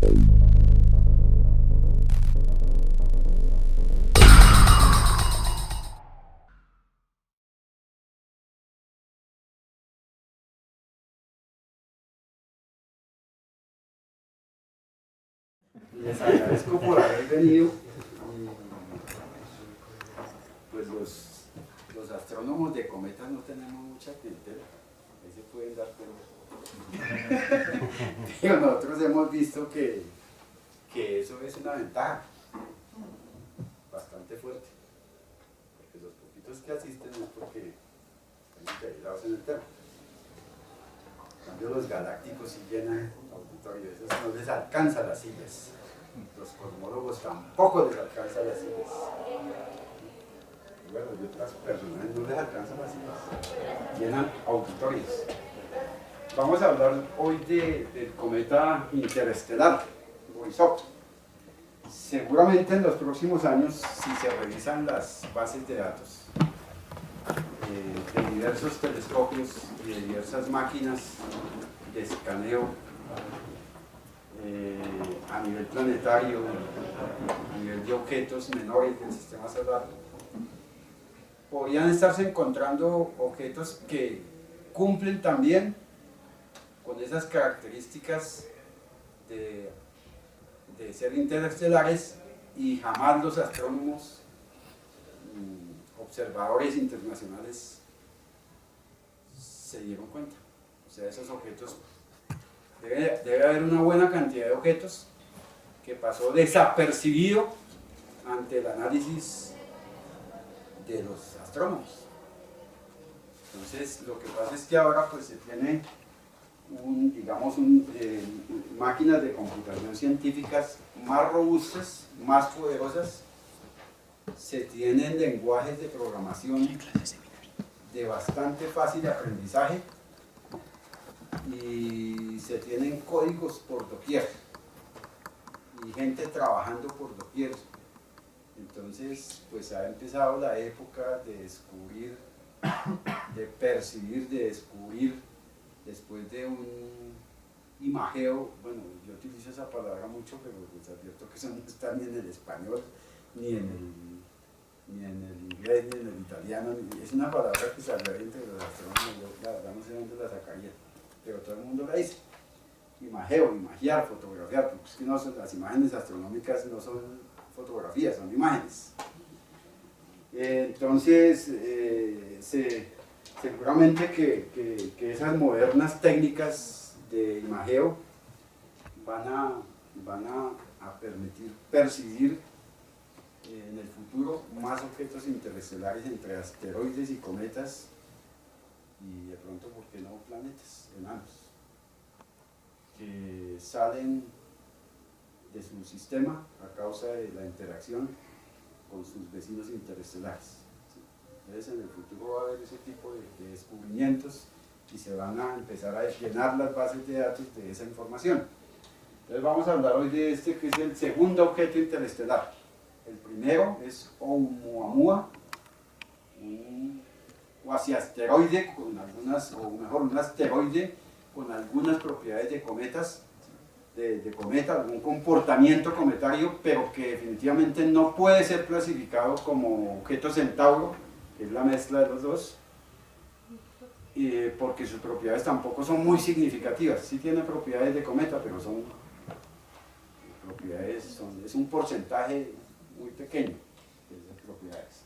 Les agradezco por haber venido. Pues los astrónomos de cometas no tenemos mucha clientela, ahí se pueden dar cuenta. Pero nosotros hemos visto que eso es una ventaja bastante fuerte, porque los poquitos que asisten es porque están integrados en el tema. En cambio los galácticos sí llenan auditorios, esos no les alcanza las sillas. Los cosmólogos tampoco les alcanza las sillas. Bueno, y otras personas no les alcanzan las sillas. Llenan auditorios. Vamos a hablar hoy del cometa interestelar, Borisov. Seguramente en los próximos años, si se revisan las bases de datos de diversos telescopios y de diversas máquinas de escaneo a nivel planetario, a nivel de objetos menores del sistema solar, podrían estarse encontrando objetos que cumplen también con esas características de ser interestelares y jamás los astrónomos observadores internacionales se dieron cuenta. O sea, esos objetos, debe haber una buena cantidad de objetos que pasó desapercibido ante el análisis de los astrónomos. Entonces, lo que pasa es que ahora pues se tiene máquinas de computación científicas más robustas, más poderosas, se tienen lenguajes de programación de bastante fácil aprendizaje y se tienen códigos por doquier y gente trabajando por doquier. Entonces, pues ha empezado la época de descubrir, de percibir, de descubrir, después de un imageo. Bueno, yo utilizo esa palabra mucho, pero les advierto que eso no está ni en el español, ni en el inglés, ni en el italiano, es una palabra que salió entre los astrónomos. Yo la verdad no sé dónde la sacaría, pero todo el mundo la dice. Imageo, imagiar, fotografiar, porque es que no son, las imágenes astronómicas no son fotografías, son imágenes. Entonces, seguramente que esas modernas técnicas de imageo van a permitir percibir en el futuro más objetos interestelares entre asteroides y cometas y de pronto, ¿por qué no, planetas enanos que salen de su sistema a causa de la interacción con sus vecinos interestelares? Entonces en el futuro va a haber ese tipo de descubrimientos y se van a empezar a llenar las bases de datos de esa información. Entonces vamos a hablar hoy de este, que es el segundo objeto interestelar. El primero es Oumuamua, un cuasiasteroide con algunas, o mejor, un asteroide con algunas propiedades de cometas, de cometa, algún comportamiento cometario, pero que definitivamente no puede ser clasificado como objeto centauro, que es la mezcla de los dos, porque sus propiedades tampoco son muy significativas. Sí tiene propiedades de cometa, pero son propiedades, es un porcentaje muy pequeño de esas propiedades.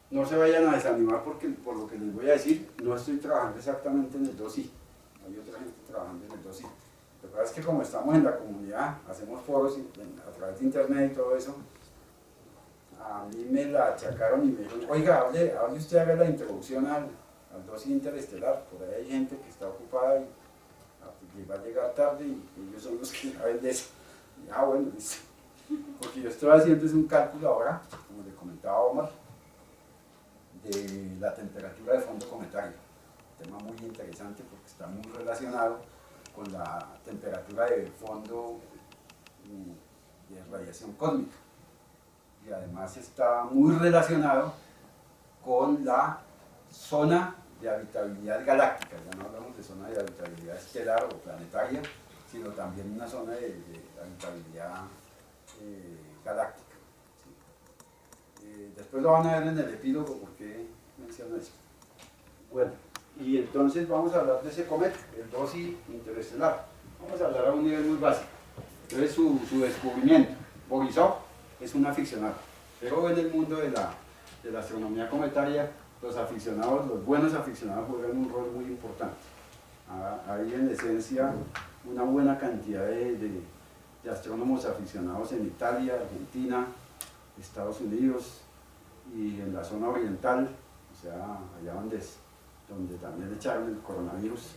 No se vayan a desanimar porque, por lo que les voy a decir, no estoy trabajando exactamente en el 2i, hay otra gente trabajando en el 2i. Lo que pasa es que como estamos en la comunidad, hacemos foros a través de internet y todo eso, a mí me la achacaron y me dijeron, oiga, hable usted, haga la introducción al 2i interestelar, por ahí hay gente que está ocupada y va a llegar tarde y ellos son los que saben de eso. Y, bueno, listo. Porque yo estoy haciendo es un cálculo ahora, como le comentaba Omar, de la temperatura de fondo cometario. Tema muy interesante porque está muy relacionado con la temperatura de fondo de radiación cósmica. Y además está muy relacionado con la zona de habitabilidad galáctica. Ya no hablamos de zona de habitabilidad estelar o planetaria, sino también una zona de habitabilidad galáctica. ¿Sí? Después lo van a ver en el epílogo porque menciono eso. Bueno, y entonces vamos a hablar de ese cometa, el 2I interestelar. Vamos a hablar a un nivel muy básico. Entonces su descubrimiento. Borisov es un aficionado, pero en el mundo de la astronomía cometaria, los aficionados, los buenos aficionados juegan un rol muy importante. Hay en esencia una buena cantidad de astrónomos aficionados en Italia, Argentina, Estados Unidos y en la zona oriental, o sea, allá donde también echaron el coronavirus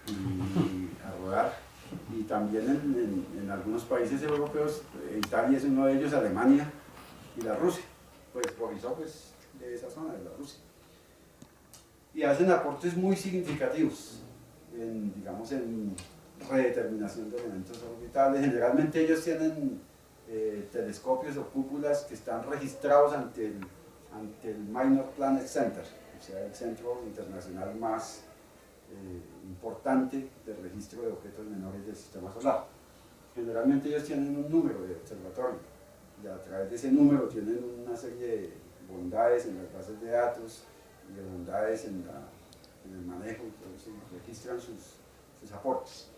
y a rodar, y también en algunos países europeos. Italia es uno de ellos, Alemania y la Rusia, pues Borisov es de esa zona, de la Rusia, y hacen aportes muy significativos digamos, en redeterminación de elementos orbitales. Generalmente ellos tienen telescopios o cúpulas que están registrados ante el Minor Planet Center, o sea, el centro internacional más importante de registro de objetos menores del sistema solar. Generalmente ellos tienen un número de observatorio, y a través de ese número tienen una serie de bondades en las bases de datos y de bondades en el manejo, entonces registran sus aportes.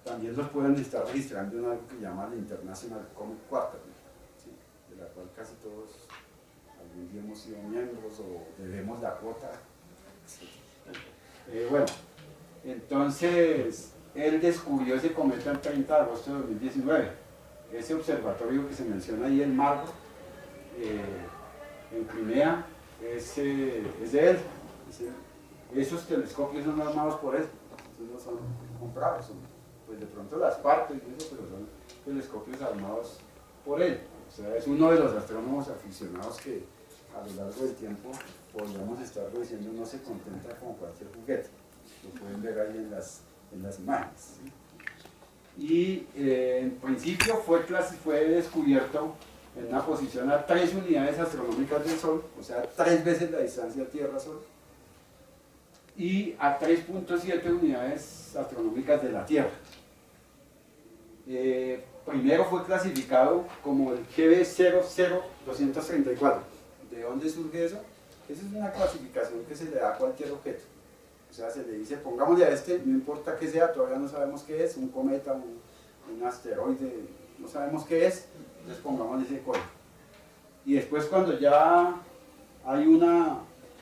También los pueden estar registrando en algo que llaman la International Comet Quarterly, ¿sí? De la cual casi todos algún día hemos sido miembros o debemos la cuota. ¿Sí? Bueno, entonces él descubrió ese cometa el 30 de agosto de 2019. Ese observatorio que se menciona ahí, el Margo, en Crimea, es de él. Esos telescopios son armados por él, esos no son comprados, pues de pronto las partes y eso, pero son telescopios armados por él. O sea, es uno de los astrónomos aficionados que a lo largo del tiempo podríamos estar diciendo no se contenta con cualquier juguete. Lo pueden ver ahí en las imágenes, ¿sí? Y en principio fue descubierto en una posición a 3 unidades astronómicas del Sol, o sea, 3 veces la distancia Tierra-Sol, y a 3.7 unidades astronómicas de la Tierra. Primero fue clasificado como el GB 00234. ¿De dónde surge eso? Esa es una clasificación que se le da a cualquier objeto. O sea, se le dice, pongámosle a este, no importa qué sea, todavía no sabemos qué es, un cometa, un asteroide, no sabemos qué es, entonces pongámosle ese código. Y después cuando ya hay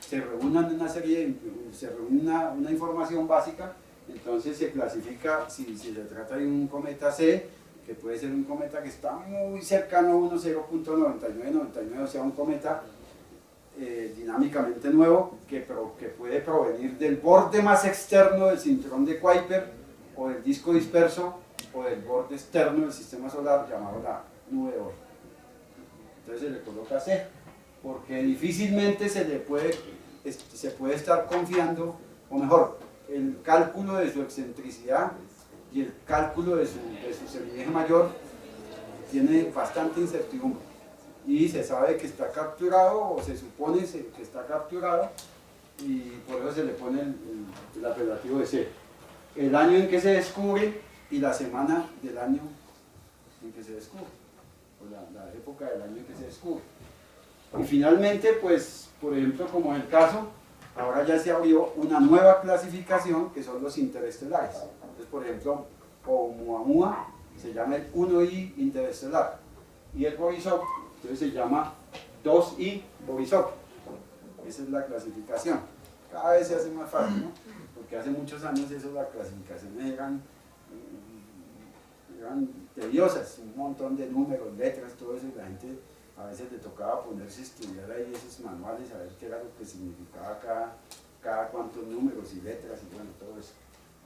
se reúnan una serie, se reúne una información básica, entonces se clasifica si se trata de un cometa C, que puede ser un cometa que está muy cercano a 0.9999, o sea, un cometa dinámicamente nuevo que puede provenir del borde más externo del cinturón de Kuiper, o del disco disperso, o del borde externo del sistema solar llamado la nube de Oort. Entonces se le coloca C, porque difícilmente se puede estar confiando, o mejor, el cálculo de su excentricidad y el cálculo de su semieje mayor tiene bastante incertidumbre, y se sabe que está capturado, o se supone que está capturado, y por eso se le pone el apelativo de C. El año en que se descubre y la semana del año en que se descubre, o la época del año en que se descubre. Y finalmente, pues, por ejemplo, como en el caso, ahora ya se abrió una nueva clasificación que son los interestelares. Entonces, por ejemplo, Oumuamua se llama el 1I interestelar, y el Borisov entonces se llama 2I Borisov. Esa es la clasificación. Cada vez se hace más fácil, ¿no? Porque hace muchos años las clasificaciones eran tediosas, un montón de números, letras, todo eso, y la gente a veces le tocaba ponerse a estudiar ahí esos manuales, a ver qué era lo que significaba cada cuantos números y letras, y bueno, todo eso.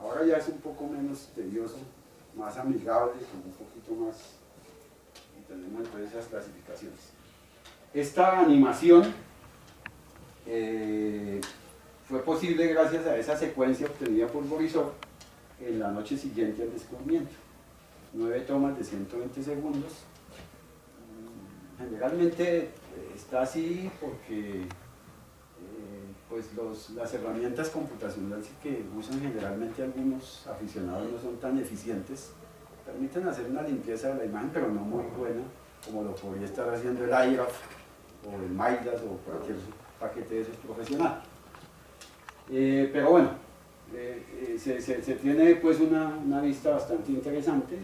Ahora ya es un poco menos tedioso, más amigable, como un poquito más, y tenemos entonces esas clasificaciones. Esta animación fue posible gracias a esa secuencia obtenida por Borisov en la noche siguiente al descubrimiento. 9 tomas de 120 segundos. Generalmente está así porque pues las herramientas computacionales que usan generalmente algunos aficionados no son tan eficientes, permiten hacer una limpieza de la imagen, pero no muy buena, como lo podría estar haciendo el iGraph o el Midas o cualquier paquete de esos profesional. Pero bueno, se tiene pues una vista bastante interesante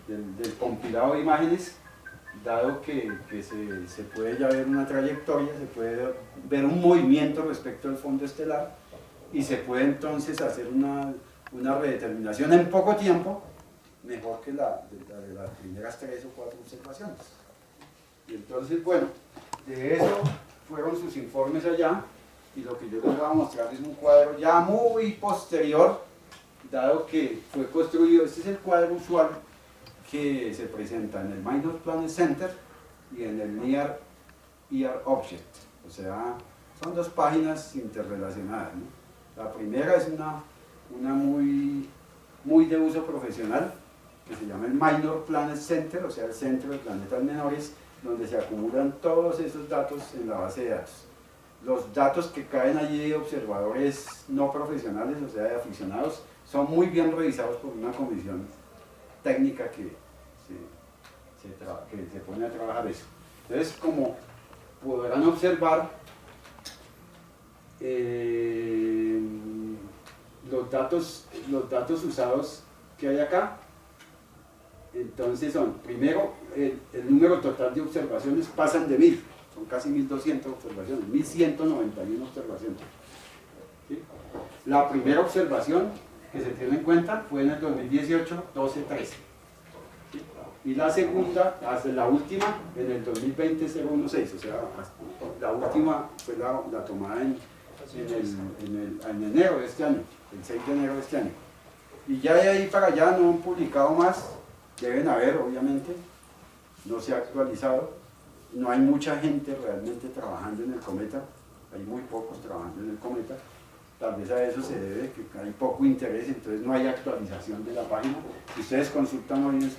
del compilado de imágenes, dado que se puede ya ver una trayectoria, se puede ver un movimiento respecto al fondo estelar y se puede entonces hacer una redeterminación en poco tiempo mejor que la de las primeras 3 o 4 observaciones. Y entonces, bueno, de eso fueron sus informes allá, y lo que yo les voy a mostrar es un cuadro ya muy posterior, dado que fue construido. Este es el cuadro usual que se presenta en el Minor Planet Center y en el Near Earth Object, o sea, son dos páginas interrelacionadas, ¿no? La primera es una muy de uso profesional, que se llama el Minor Planet Center, o sea, el centro de planetas menores, donde se acumulan todos esos datos en la base de datos. Los datos que caen allí de observadores no profesionales, o sea, de aficionados, son muy bien revisados por una comisión técnica que se pone a trabajar eso. Entonces, como podrán observar, los datos usados que hay acá, entonces son, primero, el número total de observaciones pasan de 1000, son casi 1200 observaciones, 1191 observaciones. ¿Sí? La primera observación que se tiene en cuenta fue en el 2018, 12-13. ¿Sí? Y la segunda, hasta la última, en el 2020, 016, o sea, la última fue la tomada en enero de este año, el 6 de enero de este año. Y ya de ahí para allá no han publicado más, deben haber, obviamente, no se ha actualizado, no hay mucha gente realmente trabajando en el cometa, hay muy pocos trabajando en el cometa, tal vez a eso se debe que hay poco interés, entonces no hay actualización de la página. Si ustedes consultan hoy en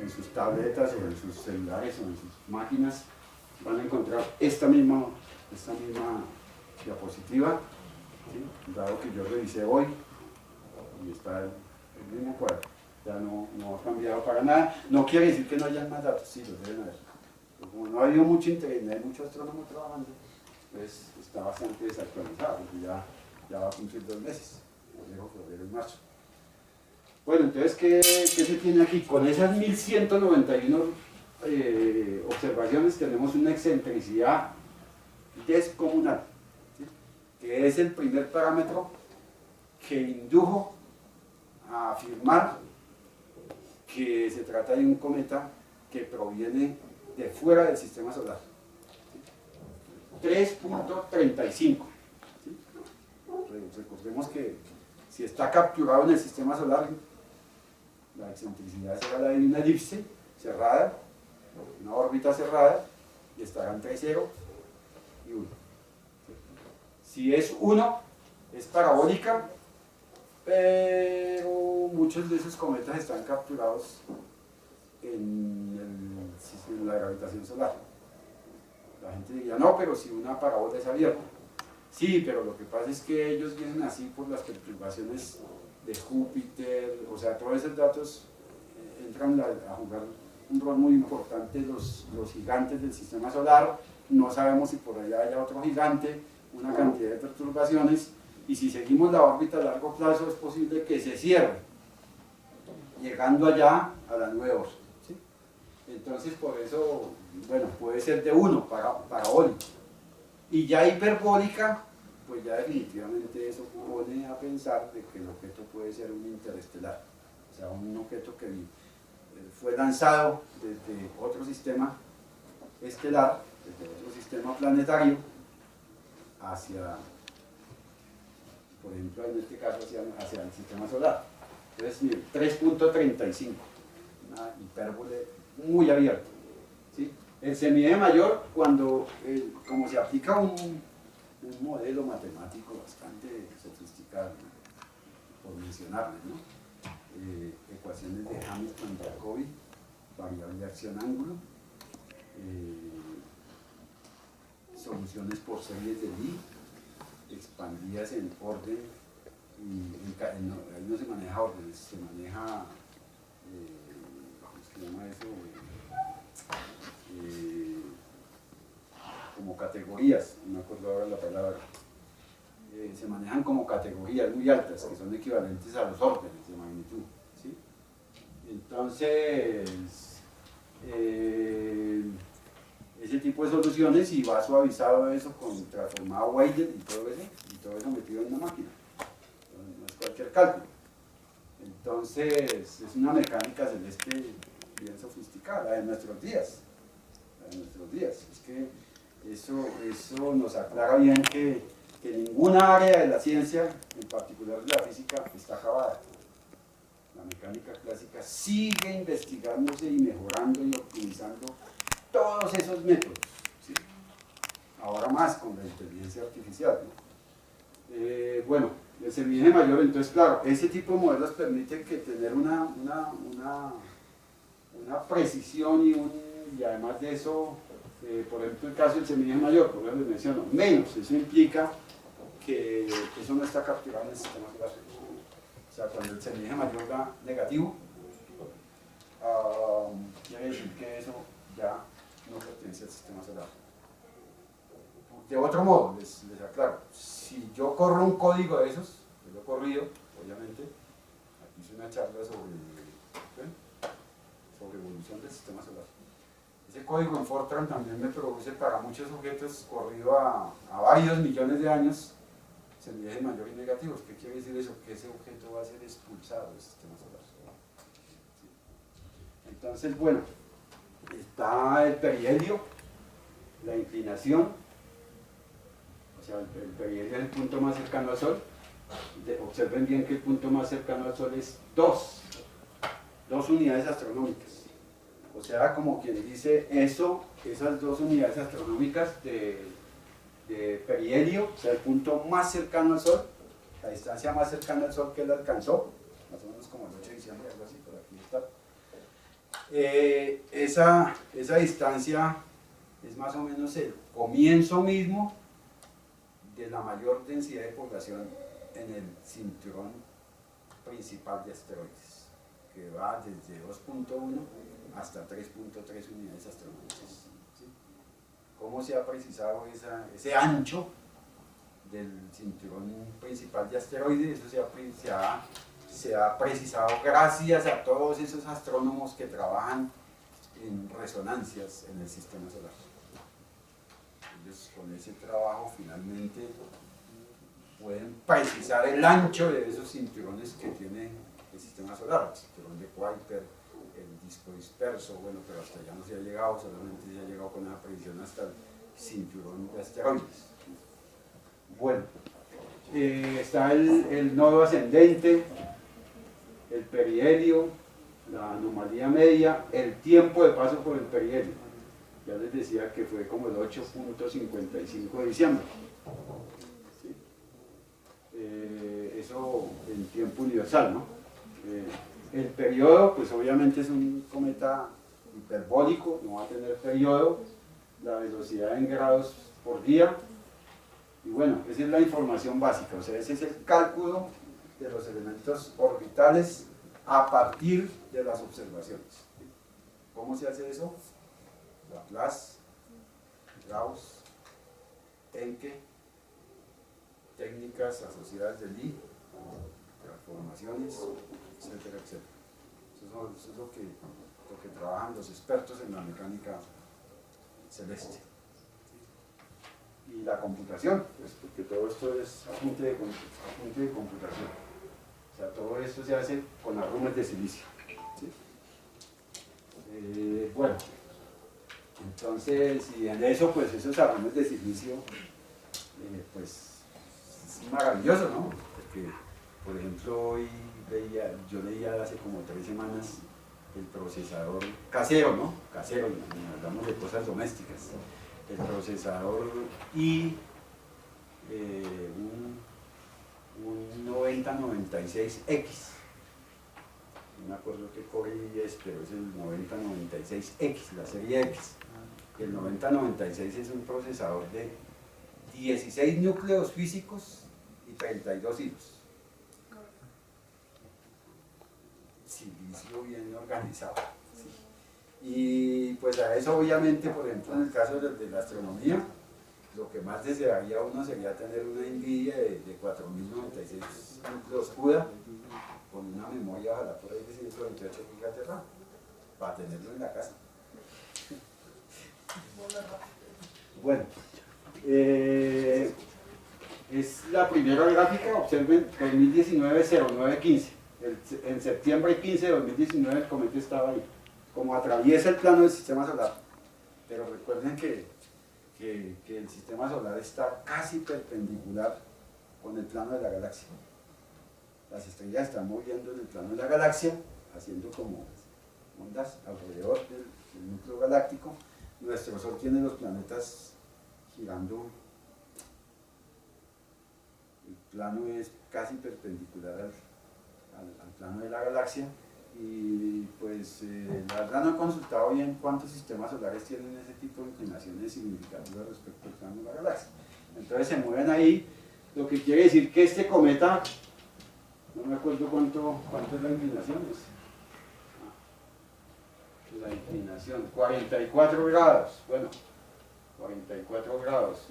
sus tabletas o en sus celulares o en sus máquinas, van a encontrar esta misma diapositiva, ¿sí? Dado que yo revisé hoy y está el mismo cuadro, ya no ha cambiado para nada. No quiere decir que no hayan más datos, sí, los deben haber, pero como no ha habido mucho interés, no hay mucho astrónomo trabajando, pues está bastante desactualizado, porque ya va a cumplir 2 meses, enero, febrero y marzo. Bueno, entonces, ¿qué se tiene aquí? Con esas 1191 observaciones tenemos una excentricidad descomunal, ¿sí? Que es el primer parámetro que indujo a afirmar que se trata de un cometa que proviene de fuera del sistema solar. 3.35. ¿Sí? Recordemos que si está capturado en el sistema solar, la excentricidad será la de una elipse cerrada, una órbita cerrada, y estará entre 0 y 1. Si es 1, es parabólica, pero muchos de esos cometas están capturados en la gravitación solar. La gente diría, no, pero si una parábola es abierta. Sí, pero lo que pasa es que ellos vienen así por las perturbaciones de Júpiter, o sea, todos esos datos entran a jugar un rol muy importante, los gigantes del sistema solar. No sabemos si por allá haya otro gigante, una cantidad de perturbaciones, y si seguimos la órbita a largo plazo es posible que se cierre, llegando allá a la 9 Orsa. ¿Sí? Entonces, por eso, bueno, puede ser de 1, parabólico. Y ya hiperbólica, pues ya definitivamente eso pone a pensar de que el objeto puede ser un interestelar, o sea, un objeto que fue lanzado desde otro sistema estelar, desde otro sistema planetario, hacia, por ejemplo, en este caso, hacia el sistema solar. Entonces, 3.35, una hipérbole muy abierta. ¿Sí? Se mide mayor cuando, como se aplica un modelo matemático bastante sofisticado, ¿no? Por mencionarles, ¿no? Ecuaciones de Hamilton-Jacobi, variable de acción-ángulo, soluciones por series de Lie, expandidas en orden, y ahí no se maneja orden, se maneja, ¿cómo se llama eso? Como categorías, no me acuerdo ahora la palabra. Se manejan como categorías muy altas, que son equivalentes a los órdenes de magnitud, ¿sí? Entonces, ese tipo de soluciones, y va suavizado eso con transformado Weyl y todo eso metido en una máquina. No es cualquier cálculo. Entonces, es una mecánica celeste bien sofisticada, la de nuestros días. Es que eso nos aclara bien que ninguna área de la ciencia, en particular de la física, está acabada. La mecánica clásica sigue investigándose y mejorando y optimizando todos esos métodos, ¿sí? Ahora más con la inteligencia artificial, ¿no? Bueno, el semillero mayor, entonces claro, ese tipo de modelos permiten que tener una precisión y además de eso, por ejemplo el caso del semillero mayor, por ejemplo les menciono, menos, eso implica que eso no está capturado en el sistema solar. O sea, cuando el semillero mayor da negativo, quiere decir que eso ya no pertenece al sistema solar. De otro modo, les aclaro, si yo corro un código de esos, yo lo he corrido, obviamente, aquí hice una charla sobre evolución del sistema solar. Ese código en Fortran también me produce para muchos objetos corrido a varios millones de años semilleros mayor y negativos. ¿Qué quiere decir eso? Que ese objeto va a ser expulsado del sistema solar. ¿Sí? Entonces, bueno, está el perihelio, la inclinación, o sea, el perihelio es el punto más cercano al Sol. Observen bien que el punto más cercano al Sol es 2 unidades astronómicas. O sea, como quien dice eso, esas 2 unidades astronómicas de perihelio, o sea, el punto más cercano al Sol, la distancia más cercana al Sol que él alcanzó, más o menos como el 8 de diciembre, algo así, por aquí está. Esa distancia es más o menos el comienzo mismo de la mayor densidad de población en el cinturón principal de asteroides, que va desde 2.1 hasta 3.3 unidades astronómicas. ¿Sí? ¿Cómo se ha precisado ese ancho del cinturón principal de asteroides? Eso se ha precisado gracias a todos esos astrónomos que trabajan en resonancias en el sistema solar. Ellos con ese trabajo finalmente pueden precisar el ancho de esos cinturones que tiene el sistema solar, el cinturón de Kuiper, el disco disperso, bueno, pero hasta allá no se ha llegado, solamente se ha llegado con una precisión hasta el cinturón de asteroides. Bueno, está el nodo ascendente, el perihelio, la anomalía media, el tiempo de paso por el perihelio. Ya les decía que fue como el 8.55 de diciembre. ¿Sí? Eso en tiempo universal, ¿no? El periodo, pues obviamente es un cometa hiperbólico, no va a tener periodo, la velocidad en grados por día, y bueno, esa es la información básica, o sea, ese es el cálculo de los elementos orbitales a partir de las observaciones. ¿Cómo se hace eso? Laplace, Gauss, Encke, técnicas asociadas de Lie, transformaciones, etcétera, etcétera. Eso es lo que trabajan los expertos en la mecánica celeste. Y la computación, pues, porque todo esto es apunte de computación. O sea, todo esto se hace con arrumes de silicio. ¿Sí? Bueno, entonces, y en eso, pues esos arrumes de silicio, pues es maravilloso, ¿no? Porque, por ejemplo, hoy yo leía hace como 3 semanas el procesador casero, ¿no? Casero, hablamos de cosas domésticas. El procesador un 9096X. No me acuerdo qué core es, pero es el 9096X, la serie X. El 9096 es un procesador de 16 núcleos físicos y 32 hilos. Silicio bien organizado. Sí. Y pues a eso obviamente, por ejemplo, en el caso de la astronomía, lo que más desearía uno sería tener una NVIDIA de 4096 núcleos CUDA con una memoria, ojalá por ahí de 128 GB de RAM, para tenerlo en la casa. Bueno, es la primera gráfica, observen 2019-09-15. En septiembre 15 de 2019 el cometa estaba ahí, como atraviesa el plano del sistema solar. Pero recuerden que el sistema solar está casi perpendicular con el plano de la galaxia. Las estrellas están moviendo en el plano de la galaxia, haciendo como ondas alrededor del núcleo galáctico. Nuestro Sol tiene los planetas girando, el plano es casi perpendicular al plano de la galaxia, y pues la verdad no he consultado bien cuántos sistemas solares tienen ese tipo de inclinaciones significativas respecto al plano de la galaxia. Entonces se mueven ahí, lo que quiere decir que este cometa, no me acuerdo cuánto es la inclinación, la inclinación, 44 grados, bueno, 44 grados,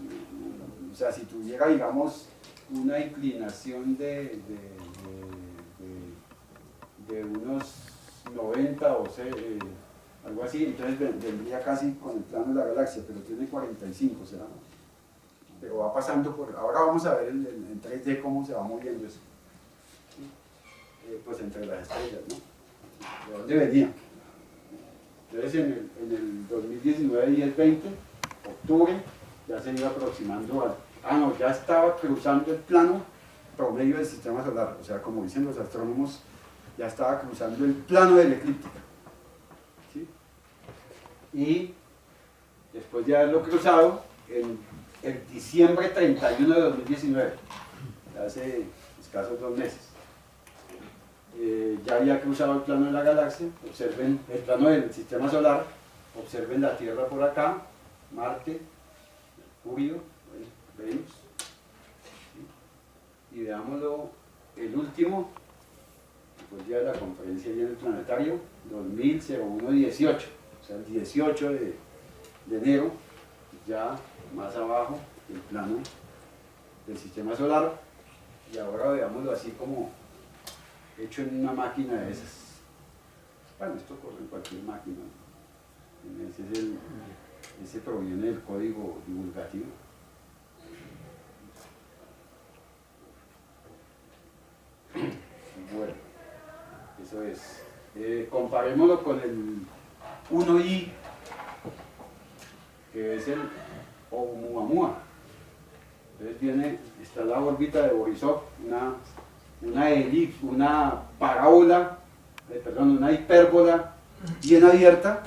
o sea, si tuviera, digamos, una inclinación de unos 90 o algo así, entonces vendría casi con el plano de la galaxia, pero tiene 45, será, pero va pasando por, ahora vamos a ver en 3D cómo se va moviendo eso, pues entre las estrellas, ¿no? ¿De dónde venía? Entonces en el 2019, 10-20, octubre, ya se iba aproximando no, ya estaba cruzando el plano promedio del sistema solar, o sea, como dicen los astrónomos, ya estaba cruzando el plano de la eclíptica. ¿Sí? Y después de haberlo cruzado, en el diciembre 31 de 2019, hace escasos 2 meses, ya había cruzado el plano de la galaxia. Observen el plano del sistema solar, observen la Tierra por acá, Marte, Mercurio, Venus, ¿sí? Y veámoslo, el último, pues ya de la conferencia en el planetario, 2001-18, o sea el 18 de enero, ya más abajo el plano del sistema solar, y ahora veámoslo así como hecho en una máquina de esas. Bueno, esto corre en cualquier máquina, ese proviene del código divulgativo. Bueno, eso es. Comparémoslo con el 1I, que es el Oumuamua. Entonces está la órbita de Borisov, una elipse, una parábola, una hipérbola bien abierta,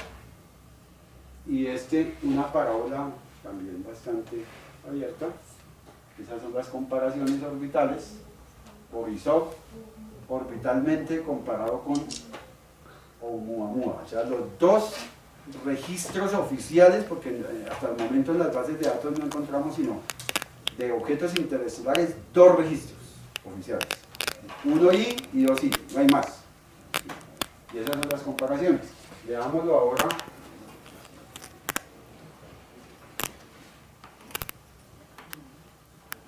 y una parábola también bastante abierta. Esas son las comparaciones orbitales. Borisov orbitalmente comparado con Oumuamua, o sea, los dos registros oficiales, porque hasta el momento en las bases de datos no encontramos sino de objetos interestelares 2 registros oficiales, 1I y 2I, no hay más. Y esas son las comparaciones. Veámoslo ahora.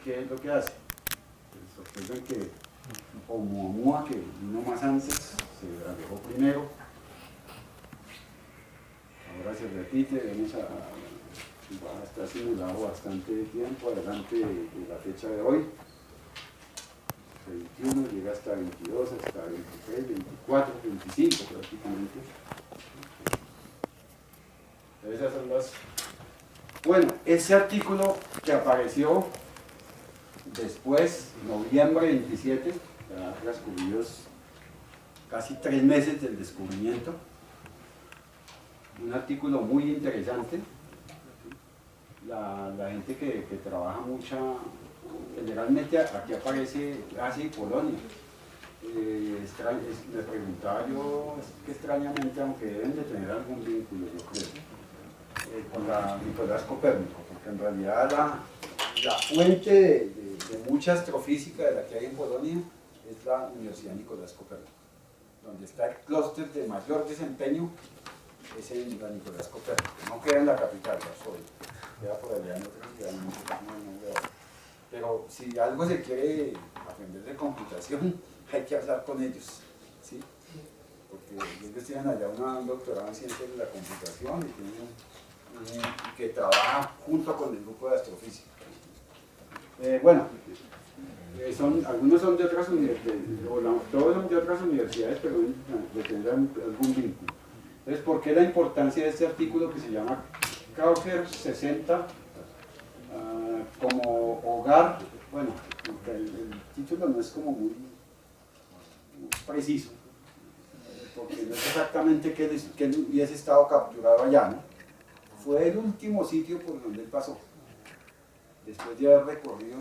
¿Qué es lo que hace? Sorprenden que Oumuamua, que vino más antes, se alejó primero. Ahora se repite, está simulado bastante tiempo adelante de la fecha de hoy. 21, llega hasta 22, hasta 23, 24, 25 prácticamente. Esas son las... Bueno, ese artículo que apareció después, noviembre 27, ya transcurridos casi 3 meses del descubrimiento, un artículo muy interesante. La gente que trabaja generalmente aquí aparece Asia y Polonia. Me preguntaba yo que extrañamente, aunque deben de tener algún vínculo, yo creo, con Nicolás Copérnico, porque en realidad la fuente de mucha astrofísica de la que hay en Polonia es la Universidad Nicolás Copérnico, donde está el clúster de mayor desempeño, es en la Nicolás Copérnico, no queda en la capital, queda por allá en otra ciudad, no sé cómo es el nombre ahora. Pero si algo se quiere aprender de computación, hay que hablar con ellos, ¿sí? Porque ellos tienen allá un doctorado en ciencias de la computación y tienen que trabaja junto con el grupo de astrofísica. Bueno, algunos son de otras universidades, todos son de otras universidades, pero tendrán algún vínculo. Entonces, ¿por qué la importancia de este artículo que se llama Krauger 60 como hogar? Bueno, el título no es como muy preciso, porque no es exactamente que él hubiese estado capturado allá, ¿no? Fue el último sitio por donde él pasó. Después de haber recorrido,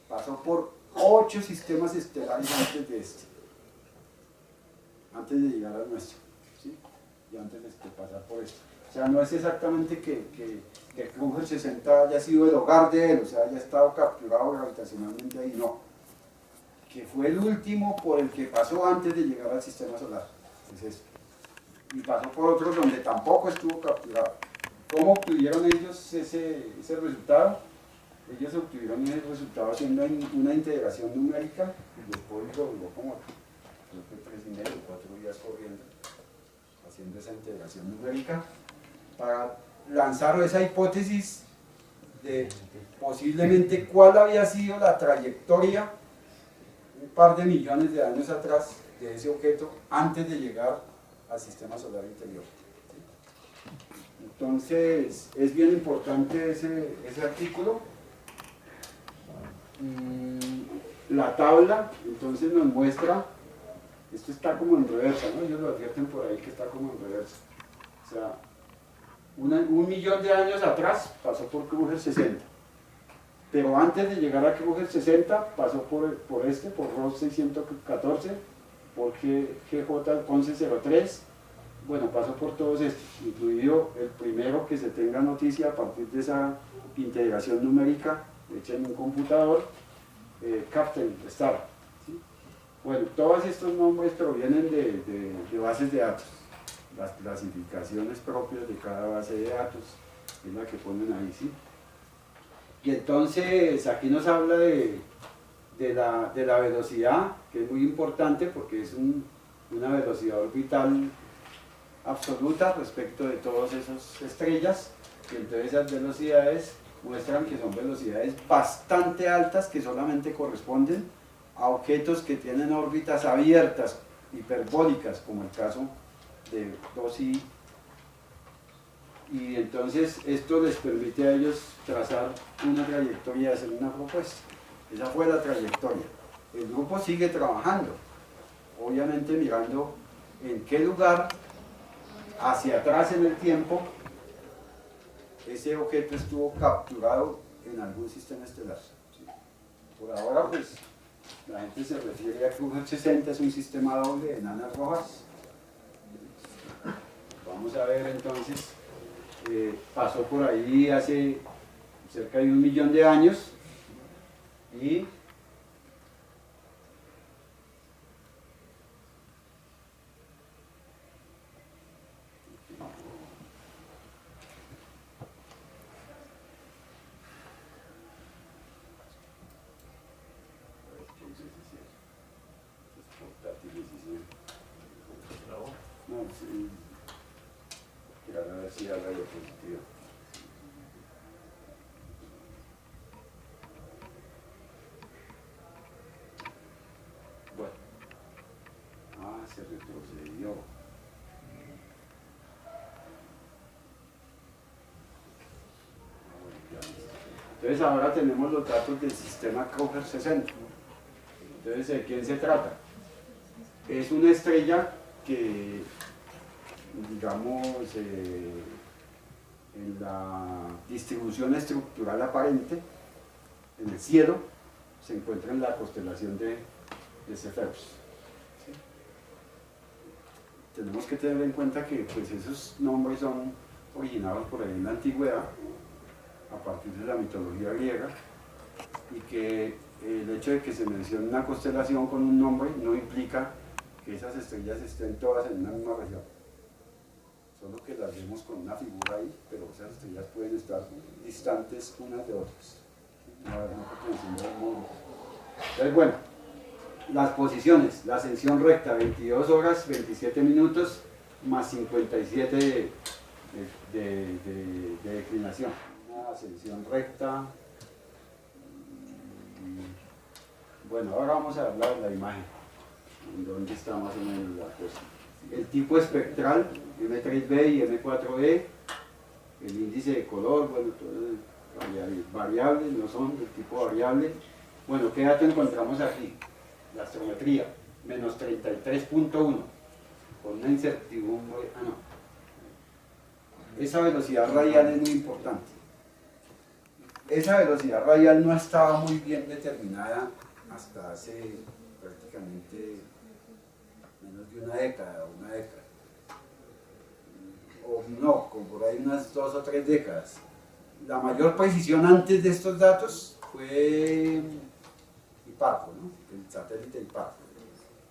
pasó por 8 sistemas estelares antes de este, antes de llegar al nuestro, ¿sí? Y antes de pasar por esto. O sea, no es exactamente que Krauger 60 haya sido el hogar de él, o sea, haya estado capturado gravitacionalmente ahí, no. Que fue el último por el que pasó antes de llegar al sistema solar. Es eso. Y pasó por otros donde tampoco estuvo capturado. ¿Cómo obtuvieron ellos ese resultado? Ellos obtuvieron ese resultado haciendo una integración numérica y después lo duró como creo que 3,5 o 4 días corriendo haciendo esa integración numérica para lanzar esa hipótesis de posiblemente cuál había sido la trayectoria un par de millones de años atrás de ese objeto antes de llegar al sistema solar interior. Entonces, es bien importante ese artículo. La tabla, entonces nos muestra, esto está como en reversa, ¿no? Ellos lo advierten por ahí que está como en reversa. O sea, un millón de años atrás pasó por Krauger 60. Pero antes de llegar a Krauger 60 pasó por ROS 614, por GJ 1103, bueno, pasó por todos estos, incluido el primero que se tenga noticia a partir de esa integración numérica hecha en un computador, Captain Star. ¿Sí? Bueno, todos estos nombres provienen de bases de datos, las clasificaciones propias de cada base de datos, es la que ponen ahí, ¿sí? Y entonces aquí nos habla de la velocidad, que es muy importante porque es una velocidad orbital absoluta respecto de todas esas estrellas, y entonces esas velocidades muestran que son velocidades bastante altas que solamente corresponden a objetos que tienen órbitas abiertas, hiperbólicas, como el caso de 2i. Y entonces esto les permite a ellos trazar una trayectoria y hacer una propuesta. Esa fue la trayectoria. El grupo sigue trabajando, obviamente mirando en qué lugar, hacia atrás en el tiempo, ese objeto estuvo capturado en algún sistema estelar. ¿Sí? Por ahora, pues, la gente se refiere a que Krauger 60 es un sistema doble de enanas rojas. Vamos a ver entonces. Pasó por ahí hace cerca de 1 millón de años y no, sí, quiero ver si habla de positivo. Bueno, se retrocedió. Entonces ahora tenemos los datos del sistema Krauger 60. Entonces, ¿de quién se trata? Es una estrella que, digamos, en la distribución estructural aparente, en el cielo, se encuentra en la constelación de Cepheiros. ¿Sí? Tenemos que tener en cuenta que pues, esos nombres son originados por ahí en la antigüedad, a partir de la mitología griega, y que el hecho de que se mencione una constelación con un nombre no implica que esas estrellas estén todas en una misma región, solo que las vemos con una figura ahí, pero esas estrellas pueden estar distantes unas de otras, no perteneciendo al mismo grupo. Entonces, bueno, las posiciones: la ascensión recta 22 horas 27 minutos más 57 de declinación. Una ascensión recta. Bueno, ahora vamos a hablar de la imagen, dónde está más o menos la cosa. El tipo espectral, M3B y M4E, el índice de color, bueno, todo variables, no son del tipo variable. Bueno, ¿qué dato encontramos aquí? La astrometría, menos 33.1, con una incertidumbre, esa velocidad radial es muy importante. Esa velocidad radial no estaba muy bien determinada hasta hace prácticamente menos de una década, o no, como por ahí unas 2 o 3 décadas. La mayor precisión antes de estos datos fue Hiparco, ¿no? El satélite Hiparco.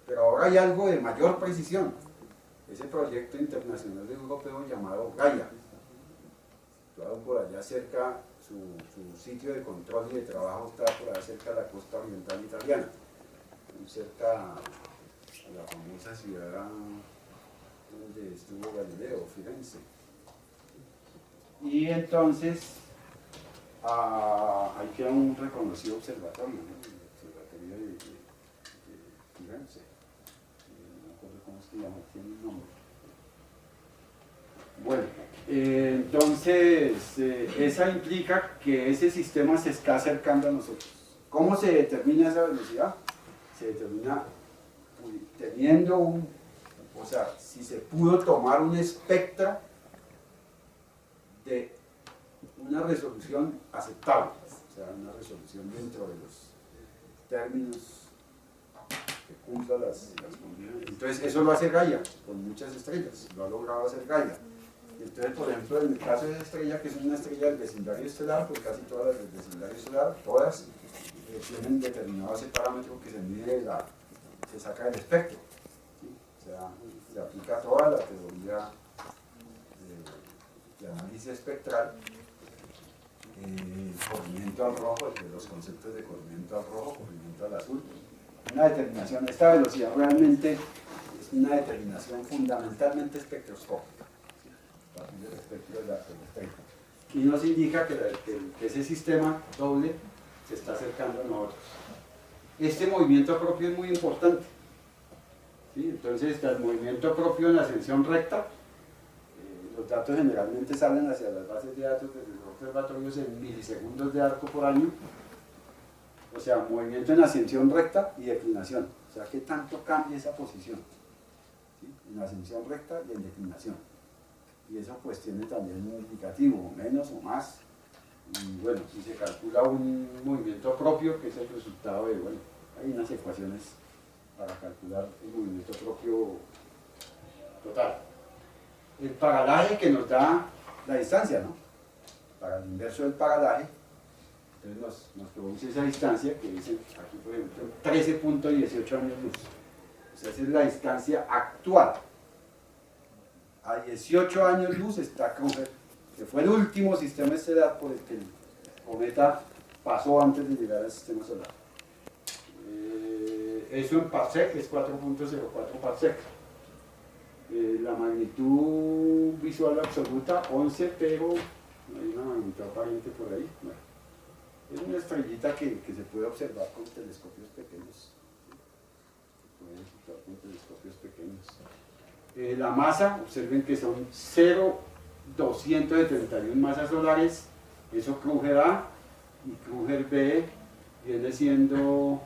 Pero ahora hay algo de mayor precisión, ese proyecto internacional europeo llamado Gaia, situado por allá cerca. Su sitio de control y de trabajo está por allá cerca de la costa oriental italiana, muy cerca a la famosa ciudad donde estuvo Galileo, Firenze. Y entonces ahí queda un reconocido observatorio, ¿no? El observatorio de Firenze, no me acuerdo cómo se llama, tiene un nombre. Bueno, entonces esa implica que ese sistema se está acercando a nosotros. ¿Cómo se determina esa velocidad? Se determina teniendo o sea, si se pudo tomar un espectro de una resolución aceptable, o sea, una resolución dentro de los términos que cumpla las condiciones. Entonces eso lo hace Gaia con muchas estrellas, lo ha logrado hacer Gaia. Entonces, por ejemplo, en el caso de esa estrella, que es una estrella del vecindario estelar, pues casi todas las del vecindario estelar, todas tienen determinado ese parámetro que se mide, se saca del espectro, ¿sí? O sea, se aplica toda la teoría de análisis espectral, corrimiento al rojo, los conceptos de corrimiento al rojo, corrimiento al azul. Una determinación, esta velocidad realmente es una determinación fundamentalmente espectroscópica, a partir del espectro del espectro. Y nos indica que ese sistema doble se está acercando a nosotros. Este movimiento propio es muy importante, ¿sí? Entonces, el movimiento propio en la ascensión recta, los datos generalmente salen hacia las bases de datos de los observatorios en milisegundos de arco por año, o sea, movimiento en ascensión recta y declinación, o sea, ¿qué tanto cambia esa posición? ¿Sí? En ascensión recta y en declinación. Y eso pues tiene también un indicativo, menos o más. Y bueno, si se calcula un movimiento propio, que es el resultado de, bueno, hay unas ecuaciones para calcular el movimiento propio total. El paralaje que nos da la distancia, ¿no? Para el inverso del paralaje, entonces nos produce esa distancia que dice aquí, por ejemplo, 13.18 años luz. O sea, esa es la distancia actual. A 18 años luz está Kruger, que fue el último sistema estelar por el que el cometa pasó antes de llegar al sistema solar. Eso en parsec es 4.04 parsec. La magnitud visual absoluta 11, pero no hay una magnitud aparente por ahí. Bueno, es una estrellita que se puede observar con telescopios pequeños. Se puede observar con telescopios pequeños. La masa, observen que son 0,271 masas solares, eso Kruger A, y Kruger B viene siendo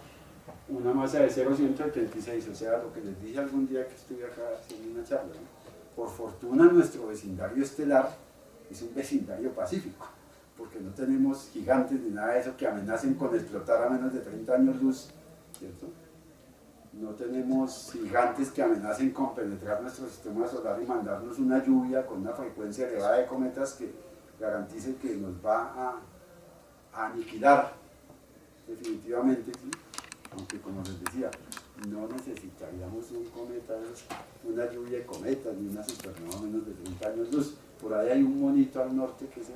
una masa de 0,176, o sea, lo que les dije algún día que estuve acá haciendo una charla, ¿no? Por fortuna nuestro vecindario estelar es un vecindario pacífico, porque no tenemos gigantes ni nada de eso que amenacen con explotar a menos de 30 años luz, ¿cierto? No tenemos gigantes que amenacen con penetrar nuestro sistema solar y mandarnos una lluvia con una frecuencia elevada de cometas que garantice que nos va a aniquilar definitivamente, ¿sí? Aunque como les decía, no necesitaríamos un cometa, una lluvia de cometas, ni una supernova menos de 30 años luz. Por ahí hay un monito al norte que se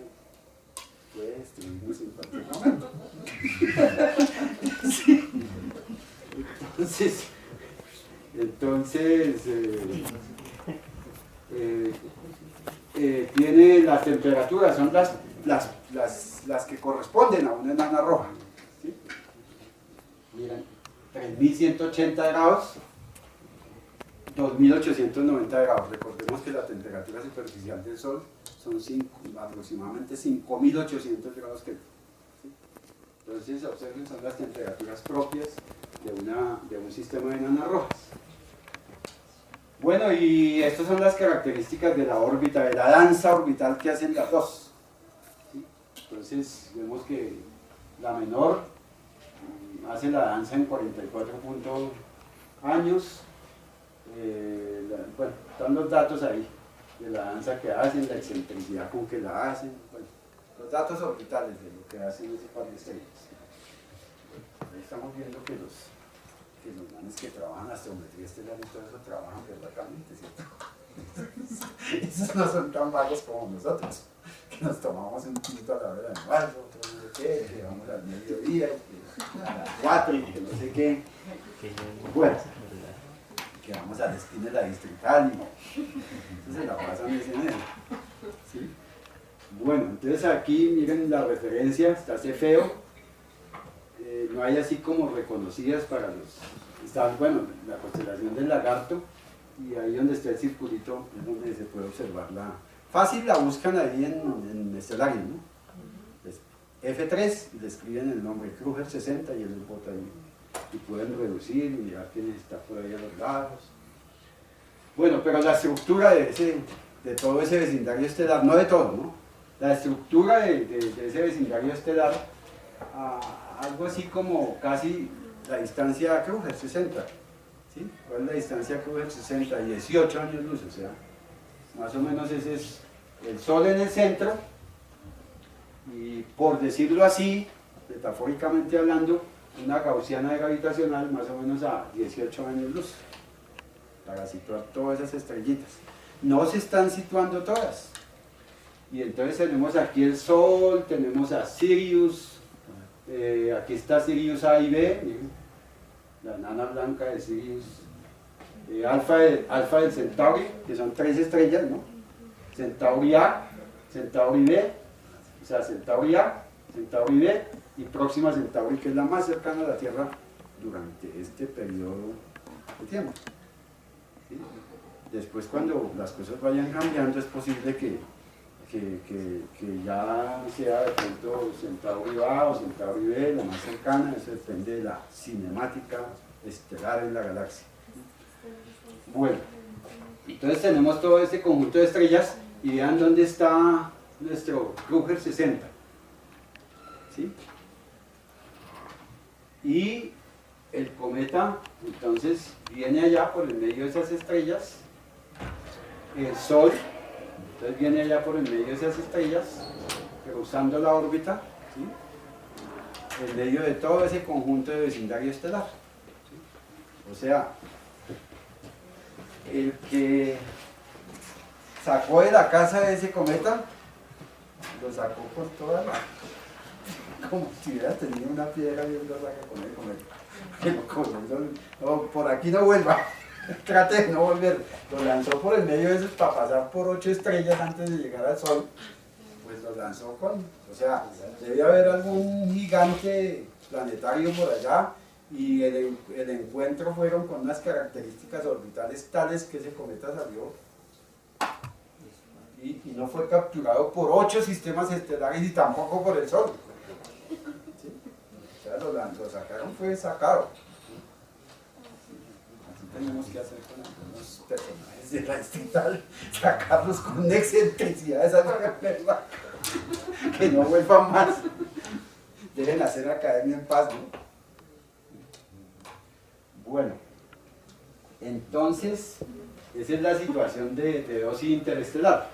puede destruirnos en cualquier momento. Sí. Entonces tiene las temperaturas, son las que corresponden a una enana roja. ¿Sí? Miren, 3.180 grados, 2.890 grados. Recordemos que la temperatura superficial del Sol son aproximadamente 5.800 grados Kelvin. ¿Sí? Entonces, observen, son las temperaturas propias de un sistema de enanas rojas. Bueno, y estas son las características de la órbita, de la danza orbital que hacen las dos. ¿Sí? Entonces, vemos que la menor hace la danza en 44 años. Bueno, están los datos ahí de la danza que hacen, la excentricidad con que la hacen, bueno, los datos orbitales de lo que hacen ese par de estrellas. Ahí estamos viendo que los manes que trabajan astrometría estelar y todo eso trabajan verdaderamente, ¿cierto? Esos no son tan vagos como nosotros, que nos tomamos un tinto a la hora del almuerzo, otro no sé qué, que vamos al mediodía, a las 4 y que no sé qué. Bueno, que vamos a la esquina de la distrital y entonces se la pasan ese medio. ¿Sí? Bueno, entonces aquí miren la referencia, está Cefeo. No hay así como reconocidas para los... Está, bueno, la constelación del Lagarto, y ahí donde está el circulito es donde se puede observarla. Fácil la buscan ahí en Stellarium, ¿no? Es F3 y le escriben el nombre Kruger 60 y él les bota ahí. Y pueden reducir y mirar quién está por ahí a los lados. Bueno, pero la estructura de todo ese vecindario estelar, no de todo, ¿no? La estructura de ese vecindario estelar, algo así como casi la distancia a Kruger, 60. ¿Sí? ¿Cuál es la distancia a Kruger? 60, 18 años luz, o sea, más o menos ese es el Sol en el centro, y por decirlo así, metafóricamente hablando, una gaussiana gravitacional más o menos a 18 años luz, para situar todas esas estrellitas. No se están situando todas. Y entonces tenemos aquí el Sol, tenemos a Sirius, aquí está Sirius A y B, miren, la enana blanca de Sirius, Alfa del Centauri, que son 3 estrellas, ¿no? Centauri A, Centauri B, o sea, Centauri A, Centauri B, y Próxima Centauri, que es la más cercana a la Tierra durante este periodo de tiempo. ¿Sí? Después, cuando las cosas vayan cambiando, es posible que ya sea de pronto Centauri A o Centauri B, la más cercana. Eso depende de la cinemática estelar en la galaxia. Bueno, entonces tenemos todo este conjunto de estrellas y vean dónde está nuestro Kruger 60. ¿Sí? Y el cometa entonces viene allá por el medio de esas estrellas, el Sol entonces viene allá por el medio de esas estrellas, cruzando la órbita, ¿sí? En medio de todo ese conjunto de vecindario estelar, ¿sí? O sea, el que sacó de la casa de ese cometa, lo sacó por toda la... como si hubiera tenido una piedra bien loca que con el cometa. No, por aquí no vuelva. Trate de no volver. Lo lanzó por el medio de esos para pasar por 8 estrellas antes de llegar al Sol. Pues lo lanzó con... O sea, debe haber algún gigante planetario por allá, y el encuentro fueron con unas características orbitales tales que ese cometa salió y no fue capturado por 8 sistemas estelares y tampoco por el Sol. ¿Sí? O sea, lo sacaron, fue sacado. Tenemos que hacer con algunos personajes de la distrital, sacarlos con una excentricidad de esa verdad, que no vuelvan más. Deben hacer academia en paz, ¿no? Bueno, entonces esa es la situación de dosis interestelar.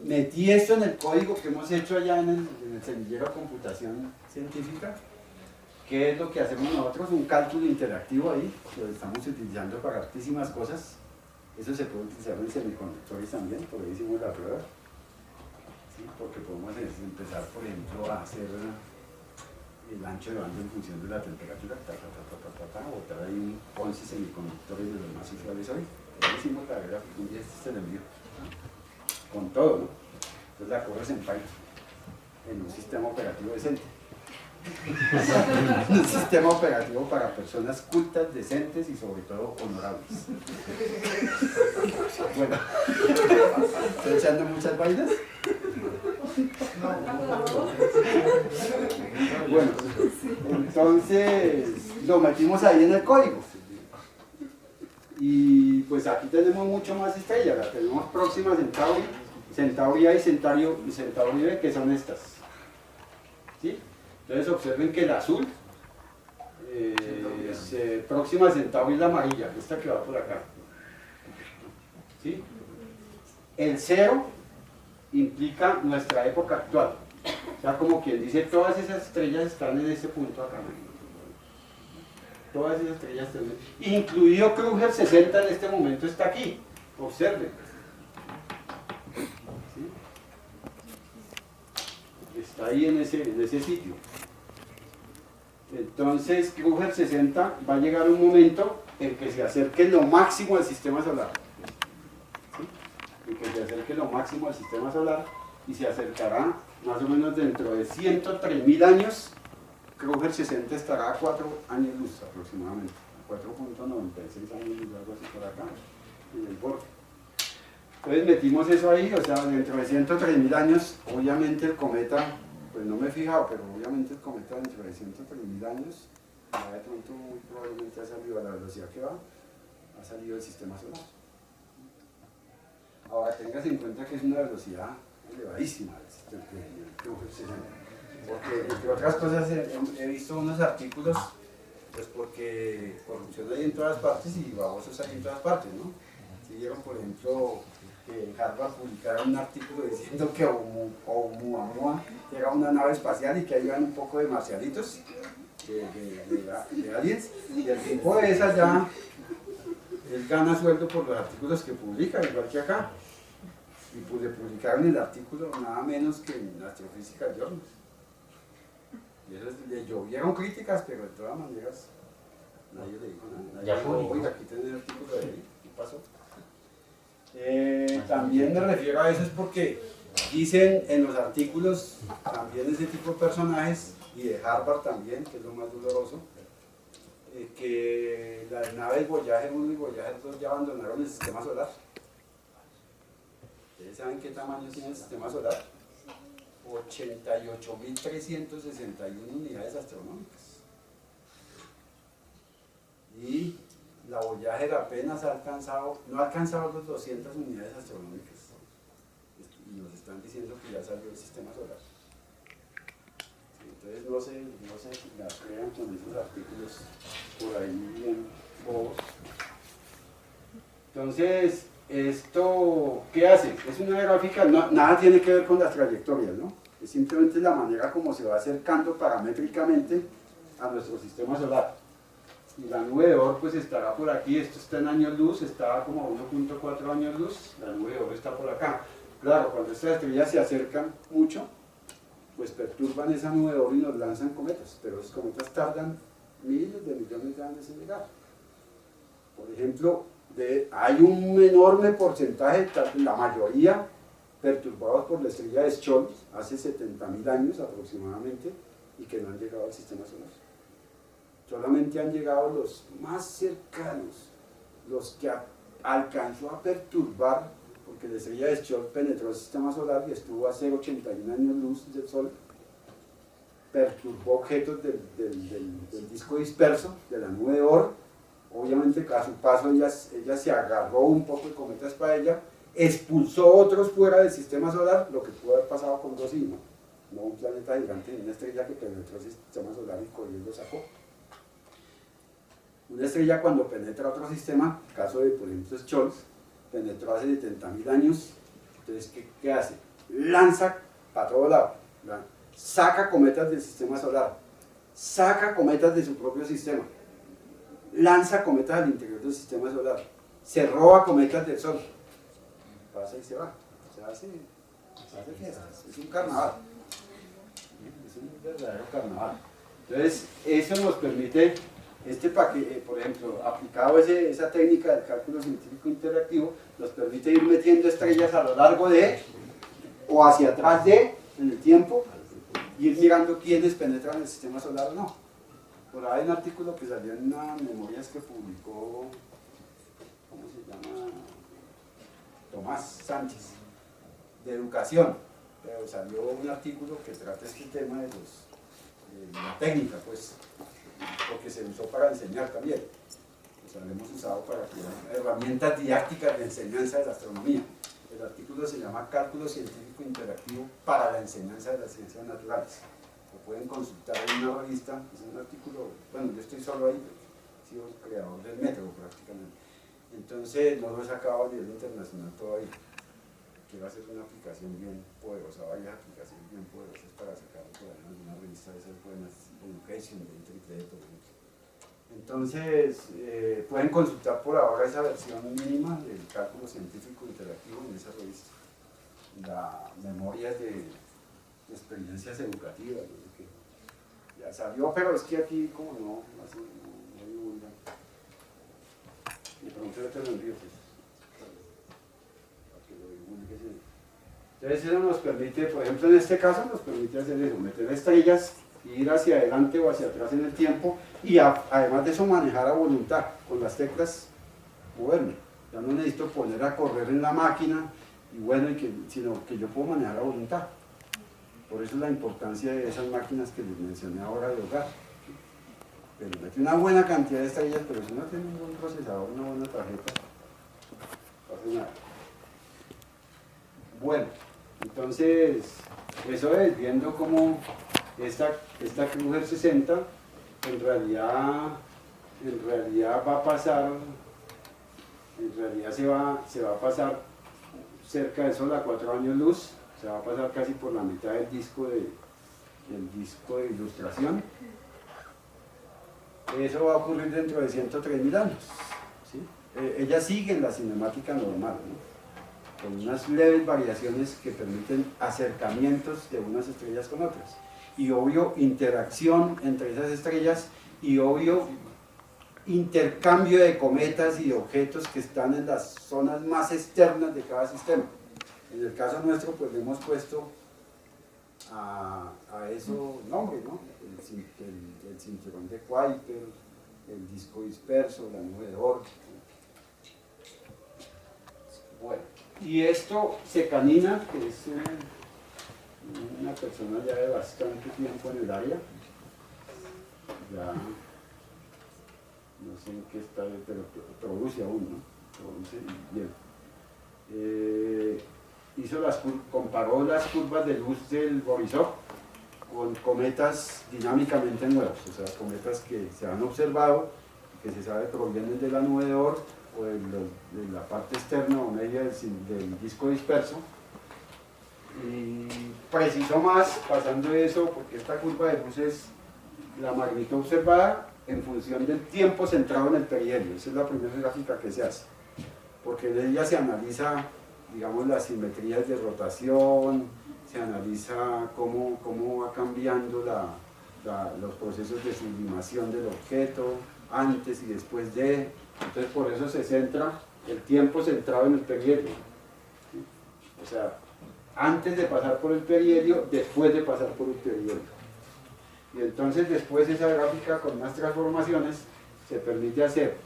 metí esto en el código que hemos hecho allá en el semillero de computación científica. ¿Qué es lo que hacemos nosotros? Un cálculo interactivo ahí, lo estamos utilizando para hartísimas cosas. Eso se puede utilizar en semiconductores también, por ahí hicimos la prueba. ¿Sí? Porque podemos empezar, por ejemplo, a hacer el ancho de banda en función de la temperatura, botar ahí un 11 semiconductores de los más usuales hoy. Ahí hicimos la verdad, un día este es el envío. Con todo, ¿no? Entonces la corres en Python, en un sistema operativo decente. Un sistema operativo para personas cultas, decentes y sobre todo honorables. Bueno, ¿estoy echando muchas vainas? Bueno, entonces lo metimos ahí en el código. Y pues aquí tenemos mucho más estrellas, las tenemos próximas Centauri, Centauri A y Centauri B, que son estas. ¿Sí? Entonces observen que el azul, próxima a Centauri es la amarilla, esta que va por acá. ¿Sí? El 0 implica nuestra época actual. O sea, como quien dice, todas esas estrellas están en este punto acá. Todas esas estrellas están, incluido Kruger 60 en este momento está aquí. Observen. ¿Sí? Está ahí en ese sitio. Entonces Kruger 60 va a llegar un momento en que se acerque lo máximo al sistema solar. ¿Sí? En que se acerque lo máximo al sistema solar y se acercará más o menos dentro de 103.000 años. Kruger 60 estará a 4 años luz aproximadamente, 4.96 años luz, algo así por acá, en el borde. Entonces metimos eso ahí, o sea, dentro de 103.000 años, obviamente el cometa, pues no me he fijado, pero obviamente el cometa dentro de 103.000 años, ya de pronto muy probablemente ha salido a la velocidad que va, ha salido del sistema solar. Ahora tengas en cuenta que es una velocidad elevadísima el Kruger 60. Porque, entre otras cosas, he visto unos artículos, pues porque corrupción hay en todas partes y babosos hay en todas partes, ¿no? Si vieron, por ejemplo, que Harvard publicara un artículo diciendo que Oumuamua era una nave espacial y que ahí iban un poco de marcialitos, de aliens, y el tipo es allá, él gana sueldo por los artículos que publica, igual que acá, y pues le publicaron el artículo nada menos que en Astrophysical Journal. Y eso le llovieron críticas, pero de todas maneras nadie le dijo nada. Nadie dijo, oiga, aquí tiene el artículo de ahí, ¿qué pasó? También me refiero a eso es porque dicen en los artículos también ese tipo de personajes, y de Harvard también, que es lo más doloroso, que las naves Voyager 1 y Voyager 2 ya abandonaron el sistema solar. ¿Ustedes saben qué tamaño tiene el sistema solar? 88.361 unidades astronómicas. Y la Voyager apenas ha alcanzado, no ha alcanzado las 200 unidades astronómicas. Y nos están diciendo que ya salió el sistema solar. Sí, entonces no sé si las crean con esos artículos por ahí bien bobos. Entonces, ¿esto qué hace? Es una gráfica, nada tiene que ver con las trayectorias, ¿no? Es simplemente la manera como se va acercando paramétricamente a nuestro sistema solar. Y la nube de Oort pues estará por aquí, esto está en años luz, está como a 1.4 años luz, la nube de Oort está por acá. Claro, cuando estas estrellas se acercan mucho, pues perturban esa nube de Oort y nos lanzan cometas, pero los cometas tardan miles de millones de años en llegar. Por ejemplo, hay un enorme porcentaje, la mayoría, perturbados por la estrella de Scholz hace 70.000 años aproximadamente y que no han llegado al sistema solar. Solamente han llegado los más cercanos, los que alcanzó a perturbar, porque la estrella de Scholz penetró el sistema solar y estuvo a 0,81 años luz del Sol, perturbó objetos del disco disperso, de la nube de Oort. Obviamente a su paso ella se agarró un poco de cometas para ella, expulsó otros fuera del sistema solar, lo que pudo haber pasado con Rossini, no un planeta gigante, una estrella que penetró el sistema solar y corriendo lo sacó. Una estrella cuando penetra otro sistema, el caso de por ejemplo Scholz, penetró hace 70.000 años, entonces ¿qué hace? lanza para todo lado, ¿verdad? Saca cometas del sistema solar, saca cometas de su propio sistema, lanza cometas al interior del sistema solar, se roba cometas del Sol, pasa y se va, se hace fiestas, es un carnaval, es un verdadero carnaval. Entonces, eso nos permite, por ejemplo, aplicado esa técnica del cálculo científico interactivo, nos permite ir metiendo estrellas a lo largo de, o hacia atrás de, en el tiempo, y ir mirando quiénes penetran el sistema solar o no. Por ahí hay un artículo que salió en unas memorias que publicó, ¿cómo se llama? Tomás Sánchez, de educación, pero salió un artículo que trata este tema de la técnica, pues, porque se usó para enseñar también. O sea, lo hemos usado para crear herramientas didácticas de enseñanza de la astronomía. El artículo se llama Cálculo Científico Interactivo para la enseñanza de las ciencias naturales. Lo pueden consultar en una revista, es un artículo, bueno, yo estoy solo ahí, he sido el creador del método prácticamente. Entonces, no lo he sacado a nivel internacional todavía. Quiero hacer una aplicación bien poderosa, varias aplicaciones bien poderosas para sacarlo por ahí en alguna revista de esas buenas, Education, de IEEE, por ejemplo. Entonces, pueden consultar por ahora esa versión mínima del cálculo científico interactivo en esa revista. La memoria de experiencias educativas, no sé qué. Ya salió, pero es que aquí como no divulgan. De pronto yo te lo envío, pues. Entonces eso nos permite, por ejemplo en este caso nos permite hacer eso, meter estrellas, ir hacia adelante o hacia atrás en el tiempo y además de eso manejar a voluntad, con las teclas moverme. Ya no necesito poner a correr en la máquina, y bueno, sino que yo puedo manejar a voluntad. Por eso es la importancia de esas máquinas que les mencioné ahora de hogar. Pero mete una buena cantidad de estrellas, pero si no tiene un buen procesador, una buena tarjeta, no pasa nada. Bueno, entonces, eso es, viendo cómo esta Kruger 60 en realidad va a pasar, en realidad se va a pasar cerca de Sol a 4 años luz, se va a pasar casi por la mitad del disco de ilustración. Eso va a ocurrir dentro de 103.000 años, ¿sí? Ella sigue en la cinemática normal, ¿no? Con unas leves variaciones que permiten acercamientos de unas estrellas con otras. Y obvio, interacción entre esas estrellas y obvio, intercambio de cometas y de objetos que están en las zonas más externas de cada sistema. En el caso nuestro, pues le hemos puesto a eso nombre, ¿no? El cinturón de Kuiper, el disco disperso, la nube de Oort. Bueno. Y esto, Secanina, que es una persona ya de bastante tiempo en el área, ya no sé en qué está, pero produce aún, ¿no? Produce bien. Comparó las curvas de luz del Borisov con cometas dinámicamente nuevas, o sea, cometas que se han observado, que se sabe provienen de la nube de Oort, o de la parte externa o media del disco disperso, y precisó más pasando eso porque esta curva de luz es la magnitud observada en función del tiempo centrado en el perihelio. Esa es la primera gráfica que se hace, porque en ella se analiza, digamos, las simetrías de rotación, se analiza cómo va cambiando los procesos de sublimación del objeto antes y después de. Entonces por eso se centra el tiempo centrado en el perihelio, ¿sí? O sea, antes de pasar por el perihelio, después de pasar por el perihelio. Y entonces después esa gráfica con unas transformaciones se permite hacer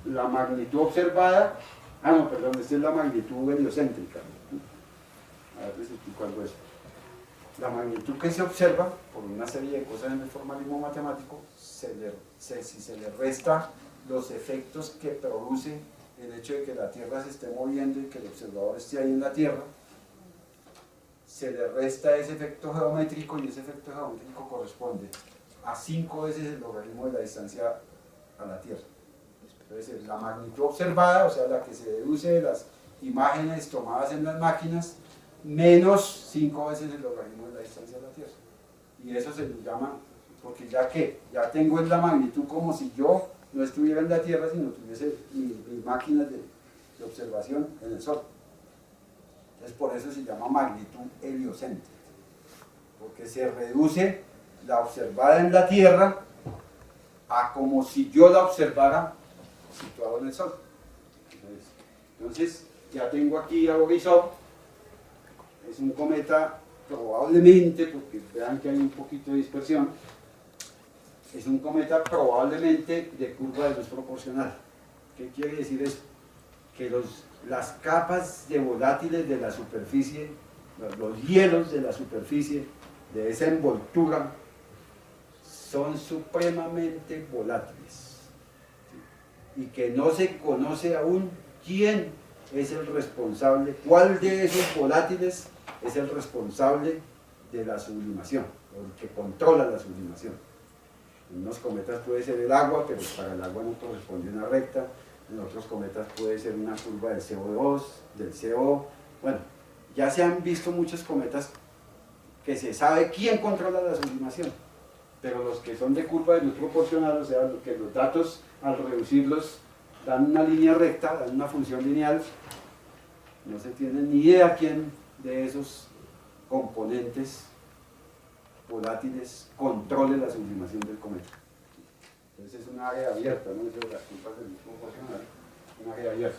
la magnitud observada, esta es la magnitud heliocéntrica. A ver, les explico algo de eso. La magnitud que se observa por una serie de cosas en el formalismo matemático, si se le resta los efectos que produce el hecho de que la Tierra se esté moviendo y que el observador esté ahí en la Tierra, se le resta ese efecto geométrico y ese efecto geométrico corresponde a 5 veces el logaritmo de la distancia a la Tierra. Entonces, la magnitud observada, o sea, la que se deduce de las imágenes tomadas en las máquinas, menos 5 veces el logaritmo de la distancia a la Tierra. Y eso se le llama, porque ya tengo en la magnitud como si yo no estuviera en la Tierra, sino tuviese mi máquina de observación en el Sol. Entonces por eso se llama magnitud heliocéntrica, porque se reduce la observada en la Tierra a como si yo la observara situado en el Sol. Entonces ya tengo aquí a Borisov, es un cometa probablemente, porque vean que hay un poquito de dispersión, es un cometa probablemente de curva de luz proporcional. ¿Qué quiere decir eso? Que las capas de volátiles de la superficie, los hielos de la superficie, de esa envoltura, son supremamente volátiles. ¿Sí? Y que no se conoce aún quién es el responsable, cuál de esos volátiles es el responsable de la sublimación, o el que controla la sublimación. En unos cometas puede ser el agua, pero para el agua no corresponde una recta. En otros cometas puede ser una curva del CO2, del CO. Bueno, ya se han visto muchos cometas que se sabe quién controla la sublimación, pero los que son de curva de luz proporcional, o sea, que los datos al reducirlos dan una línea recta, dan una función lineal, no se tiene ni idea quién de esos componentes volátiles controle la sublimación del cometa. Entonces es un área abierta, no es de las curvas de luz proporcional, un área abierta.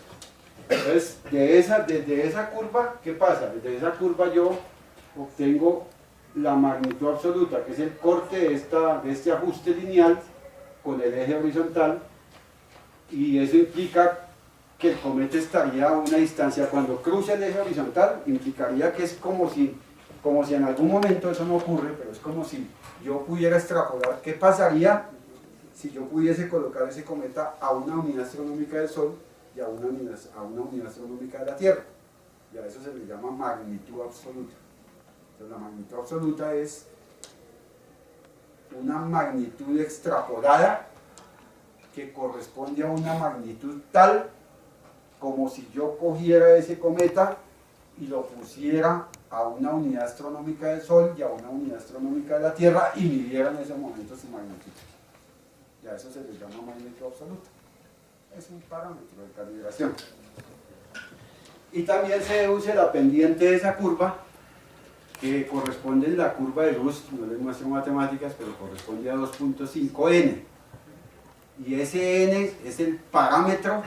Entonces, desde esa curva, ¿qué pasa? Desde esa curva yo obtengo la magnitud absoluta, que es el corte de este ajuste lineal con el eje horizontal, y eso implica que el cometa estaría a una distancia, cuando cruce el eje horizontal, implicaría que es como si en algún momento, eso no ocurre, pero es como si yo pudiera extrapolar qué pasaría si yo pudiese colocar ese cometa a una unidad astronómica del Sol y a una unidad astronómica de la Tierra. Y a eso se le llama magnitud absoluta. Entonces la magnitud absoluta es una magnitud extrapolada que corresponde a una magnitud tal como si yo cogiera ese cometa y lo pusiera a una unidad astronómica del Sol y a una unidad astronómica de la Tierra y midiera en ese momento su magnitud. Y a eso se le llama magnitud absoluta. Es un parámetro de calibración. Y también se deduce la pendiente de esa curva, que corresponde a la curva de luz, no les muestro matemáticas, pero corresponde a 2.5n. Y ese n es el parámetro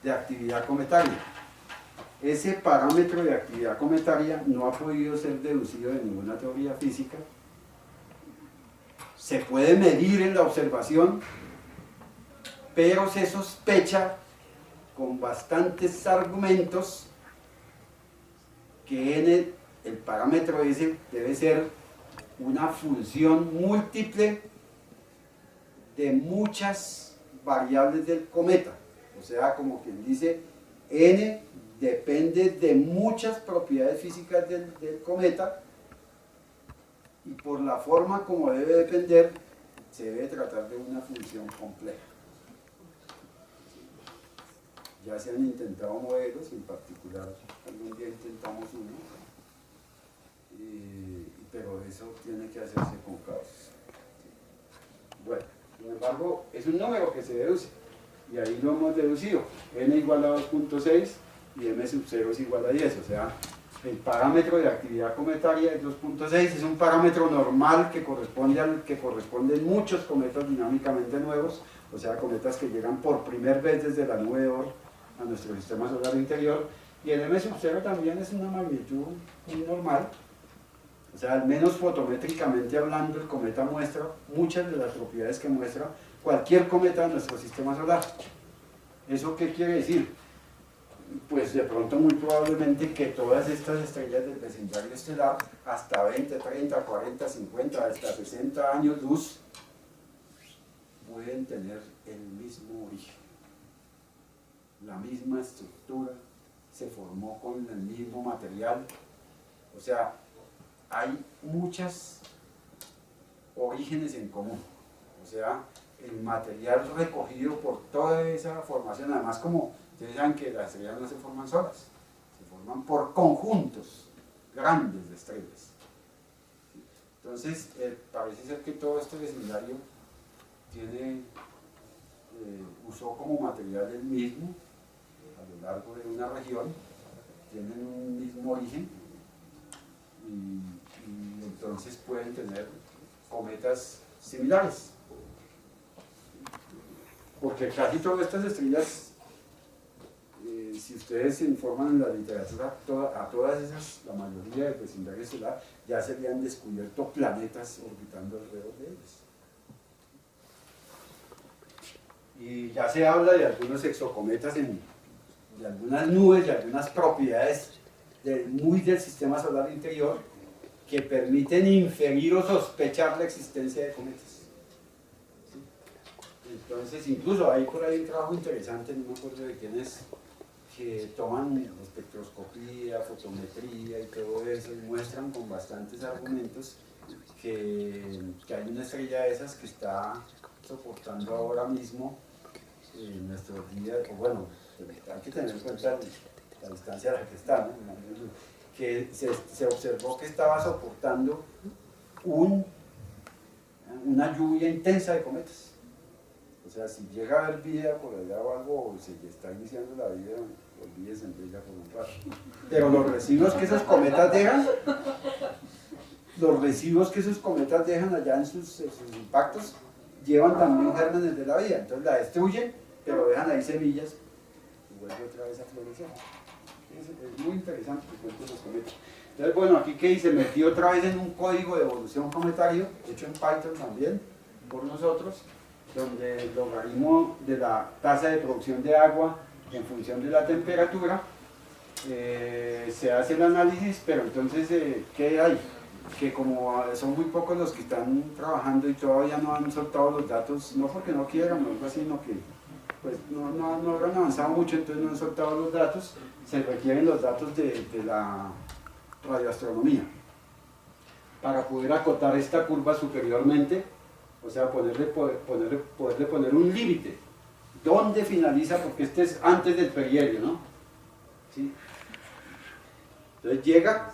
de actividad cometaria. Ese parámetro de actividad cometaria no ha podido ser deducido de ninguna teoría física. Se puede medir en la observación, pero se sospecha con bastantes argumentos que n, el parámetro ese, debe ser una función múltiple de muchas variables del cometa. O sea, como quien dice, n depende de muchas propiedades físicas del cometa, y por la forma como debe depender, se debe tratar de una función compleja. Ya se han intentado modelos, en particular algún día intentamos uno, pero eso tiene que hacerse con causas. Bueno, sin embargo, es un número que se deduce, y ahí lo hemos deducido. N igual a 2.6 y m sub 0 es igual a 10, o sea, el parámetro de actividad cometaria es 2.6, es un parámetro normal que corresponde en muchos cometas dinámicamente nuevos, o sea, cometas que llegan por primera vez desde la nube de Oort a nuestro sistema solar interior, y el m sub 0 también es una magnitud muy normal. O sea, al menos fotométricamente hablando, el cometa muestra muchas de las propiedades que muestra cualquier cometa de nuestro sistema solar. ¿Eso qué quiere decir? Pues de pronto muy probablemente que todas estas estrellas del vecindario estelar, hasta 20, 30, 40, 50, hasta 60 años luz, pueden tener el mismo origen, la misma estructura, se formó con el mismo material. O sea, hay muchos orígenes en común. O sea, el material recogido por toda esa formación, además, como ustedes saben que las estrellas no se forman solas, se forman por conjuntos grandes de estrellas. Entonces, parece ser que todo este vecindario usó como material el mismo a lo largo de una región, tienen un mismo origen y entonces pueden tener cometas similares. Porque casi todas estas estrellas, si ustedes se informan en la literatura, a todas esas, la mayoría del vecindario estelar, ya se habían descubierto planetas orbitando alrededor de ellos. Y ya se habla de algunos exocometas, de algunas nubes, de algunas propiedades muy del sistema solar interior que permiten inferir o sospechar la existencia de cometas. ¿Sí? Entonces, incluso hay por ahí un trabajo interesante, no me acuerdo de quién es, que toman espectroscopía, fotometría y todo eso y muestran con bastantes argumentos que hay una estrella de esas que está soportando ahora mismo en nuestros días, bueno, hay que tener en cuenta la distancia a la que está, ¿no? Que se observó que estaba soportando una lluvia intensa de cometas. O sea, si llega a haber vida por allá o algo, o se está iniciando la vida, olvídense de ella por un rato. Pero los residuos que esos cometas dejan, allá en sus impactos, llevan también gérmenes de la vida. Entonces la destruyen, pero dejan ahí semillas y vuelve otra vez a florecer. Es muy interesante el cuento de los cometas. Entonces, bueno, aquí que se metió otra vez en un código de evolución cometario, hecho en Python también, por nosotros, donde el logaritmo de la tasa de producción de agua en función de la temperatura, se hace el análisis, pero entonces, ¿qué hay? Que como son muy pocos los que están trabajando y todavía no han soltado los datos, no porque no quieran o algo así, sino que pues, no habrán avanzado mucho, entonces no han soltado los datos, se requieren los datos de la radioastronomía para poder acotar esta curva superiormente, o sea, poderle poner un límite. ¿Dónde finaliza? Porque este es antes del perihelio, ¿no? ¿Sí? Entonces llega,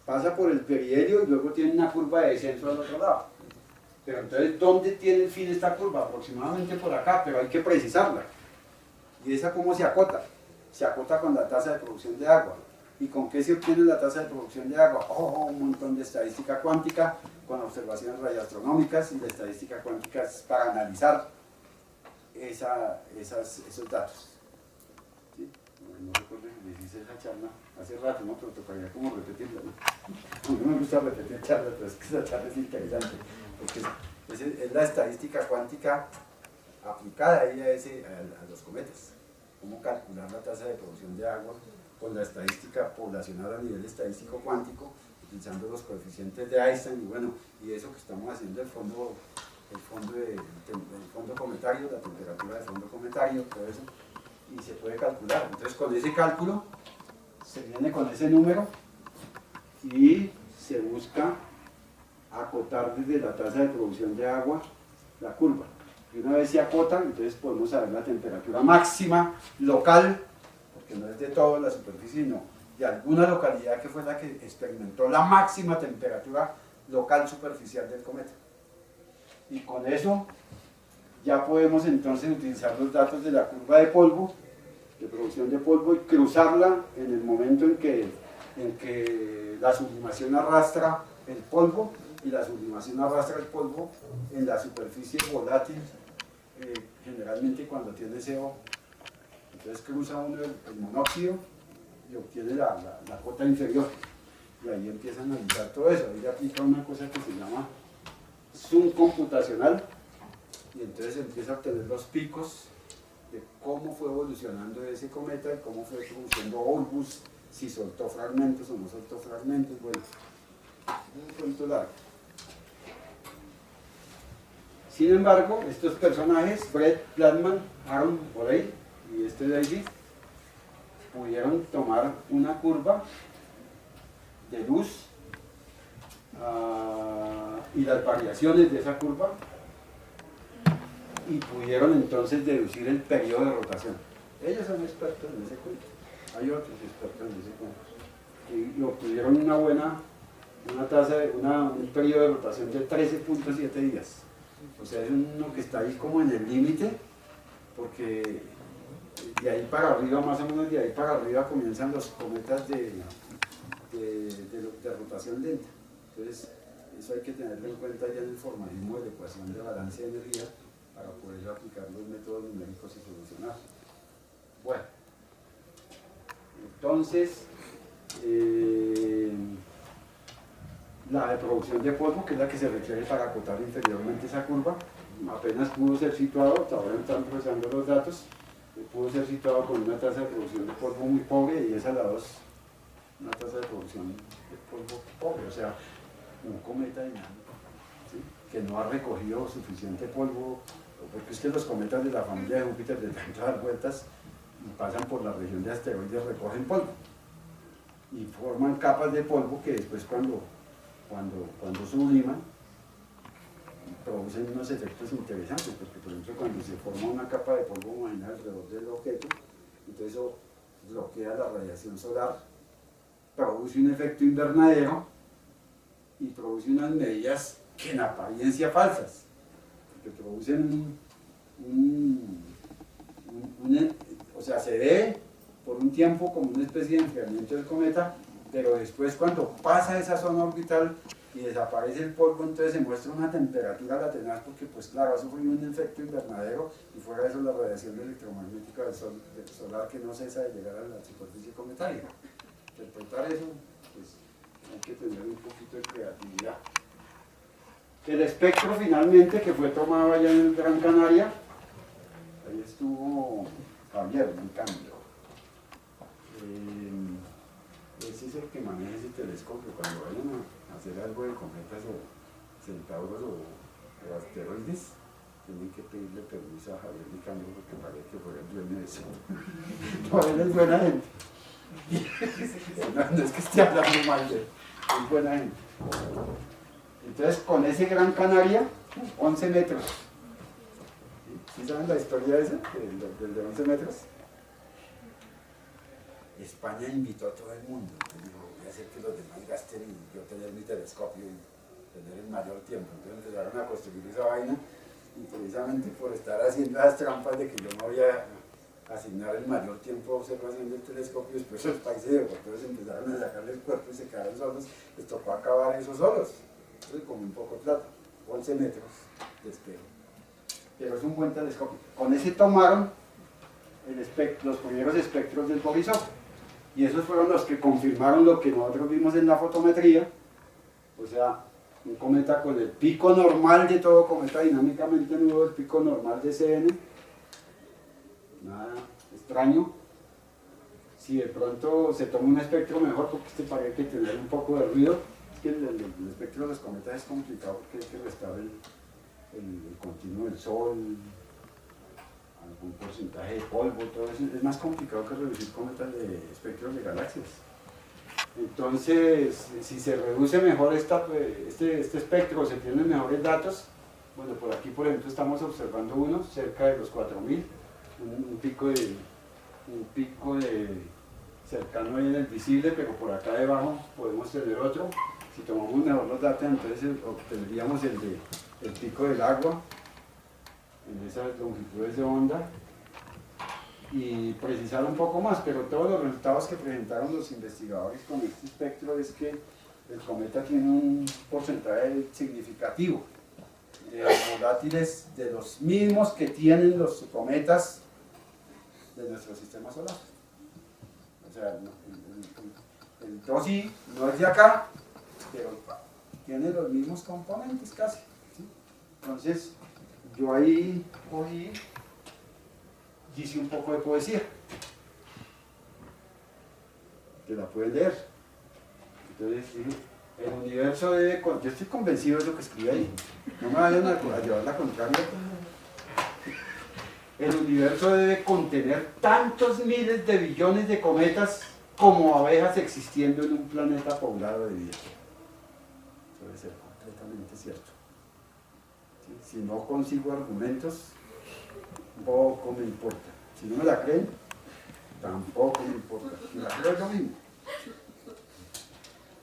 pasa por el perihelio y luego tiene una curva de descenso al otro lado. Pero entonces, ¿dónde tiene el fin esta curva? Aproximadamente por acá, pero hay que precisarla. ¿Y esa cómo se acota? Se acota con la tasa de producción de agua. ¿Y con qué se obtiene la tasa de producción de agua? Un montón de estadística cuántica con observaciones radioastronómicas y de estadística cuántica para analizar esos datos. ¿Sí? No recuerdo que les hice esa charla hace rato, ¿no? Pero tocaría como repetirla, ¿no? A mí no me gusta repetir charlas, pero es que esa charla es interesante, porque es la estadística cuántica aplicada ahí a los cometas. Cómo calcular la tasa de producción de agua con la estadística poblacional a nivel estadístico cuántico, utilizando los coeficientes de Einstein, y bueno, y eso que estamos haciendo, el fondo cometario, la temperatura del fondo cometario, todo eso, y se puede calcular. Entonces con ese cálculo se viene con ese número y se busca acotar desde la tasa de producción de agua la curva. Y una vez se acota, entonces podemos saber la temperatura máxima local, porque no es de toda la superficie, sino de alguna localidad que fue la que experimentó la máxima temperatura local superficial del cometa. Y con eso ya podemos entonces utilizar los datos de la curva de polvo, de producción de polvo, y cruzarla en el momento en que la sublimación arrastra el polvo, y la sublimación arrastra el polvo en la superficie volátil, generalmente cuando tiene CO. Entonces cruza uno el monóxido y obtiene la cota inferior, y ahí empieza a analizar todo eso. Ahí aplica una cosa que se llama zoom computacional, y entonces empieza a obtener los picos de cómo fue evolucionando ese cometa y cómo fue produciendo Olbus, si soltó fragmentos o no soltó fragmentos. Bueno, es un cuento largo. Sin embargo, estos personajes, Brett Plattman, Aaron O'Leary y David, pudieron tomar una curva de luz y las variaciones de esa curva, y pudieron entonces deducir el periodo de rotación. Ellos son expertos en ese cuento, hay otros expertos en ese cuento. y obtuvieron una tasa un periodo de rotación de 13.7 días. O sea, es uno que está ahí como en el límite, porque de ahí para arriba, más o menos de ahí para arriba, comienzan los cometas de rotación lenta. Entonces, eso hay que tenerlo en cuenta ya en el formalismo de la ecuación de balance de energía para poder aplicar los métodos numéricos y solucionar. Bueno, entonces, la de producción de polvo, que es la que se requiere para acotar inferiormente esa curva, apenas pudo ser situado, todavía están procesando los datos, pudo ser situado con una tasa de producción de polvo muy pobre, y esa la 2, una tasa de producción de polvo pobre, o sea, un cometa dinámico, ¿sí?, que no ha recogido suficiente polvo, porque es que los cometas de la familia de Júpiter, de tantas vueltas, y pasan por la región de asteroides, recogen polvo y forman capas de polvo que después cuando subliman producen unos efectos interesantes, porque por ejemplo cuando se forma una capa de polvo marino alrededor del objeto, entonces eso bloquea la radiación solar, produce un efecto invernadero y produce unas medidas que en apariencia falsas, porque producen o sea, se ve por un tiempo como una especie de enfriamiento del cometa, pero después cuando pasa esa zona orbital y desaparece el polvo, entonces se muestra una temperatura lateral, porque pues claro, ha sufrido un efecto invernadero, y fuera de eso la radiación electromagnética del solar que no cesa de llegar a la superficie cometaria. Interpretar eso, pues hay que tener un poquito de creatividad. El espectro finalmente, que fue tomado allá en Gran Canaria, ahí estuvo Javier, en cambio. Ese es el que maneja ese telescopio. Cuando vayan a hacer algo de cometas o centauros o asteroides, tienen que pedirle permiso a Javier Nicandro, porque parece que fuera el dueño de eso. No, él es buena gente. No es que esté hablando mal de él, es buena gente. Entonces, con ese Gran Canaria, 11 metros. ¿Sí saben la historia de ese? Del de 11 metros. España invitó a todo el mundo. Dijo, voy a hacer que los demás gasten y yo tener mi telescopio y tener el mayor tiempo. Entonces empezaron a construir esa vaina, y precisamente por estar haciendo las trampas de que yo me voy a asignar el mayor tiempo de observación del telescopio, después los países europeos empezaron a sacarle el cuerpo y se quedaron solos, les tocó acabar eso solos. Entonces, como un poco plata, 11 metros de espejo. Pero es un buen telescopio. Con ese tomaron los primeros espectros del Borisov, y esos fueron los que confirmaron lo que nosotros vimos en la fotometría, o sea, un cometa con el pico normal de todo cometa dinámicamente nudo, el pico normal de CN, nada extraño. Si de pronto se toma un espectro mejor, porque este parece tener un poco de ruido, es que el espectro de los cometas es complicado, porque hay que restar el continuo del Sol, algún porcentaje de polvo, todo eso es más complicado que reducir cometas de espectros de galaxias. Entonces, si se reduce mejor este espectro, se tienen mejores datos. Bueno, por aquí por ejemplo estamos observando uno cerca de los 4000, un pico de cercano ahí en el visible, pero por acá debajo podemos tener otro. Si tomamos mejor los datos, entonces obtendríamos el pico del agua en esas longitudes de onda, y precisar un poco más, pero todos los resultados que presentaron los investigadores con este espectro es que el cometa tiene un porcentaje significativo de volátiles de los mismos que tienen los cometas de nuestro sistema solar. O sea, el TOSI no es de acá, pero tiene los mismos componentes casi, ¿sí? Entonces, yo ahí cogí, hice un poco de poesía, que la pueden leer. Entonces dije, el universo debe, yo estoy convencido de lo que escribí ahí, no me vayan a llevar la contraria. El universo debe contener tantos miles de billones de cometas como abejas existiendo en un planeta poblado de vida. Eso debe ser completamente cierto. Si no consigo argumentos, poco me importa. Si no me la creen, tampoco me importa. Si la creo es lo mismo.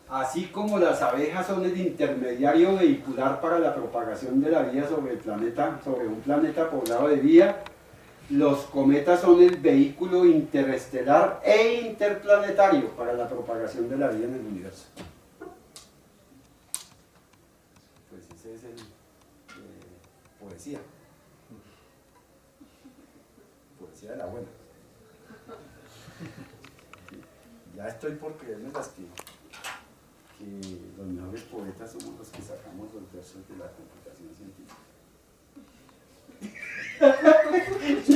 así como las abejas son el intermediario vehicular para la propagación de la vida sobre el planeta, sobre un planeta poblado de vida, los cometas son el vehículo interestelar e interplanetario para la propagación de la vida en el universo. Pues ese es el poesía. Poesía de la buena. Ya estoy por creerme las que los mejores poetas somos los que sacamos los versos de la computación científica.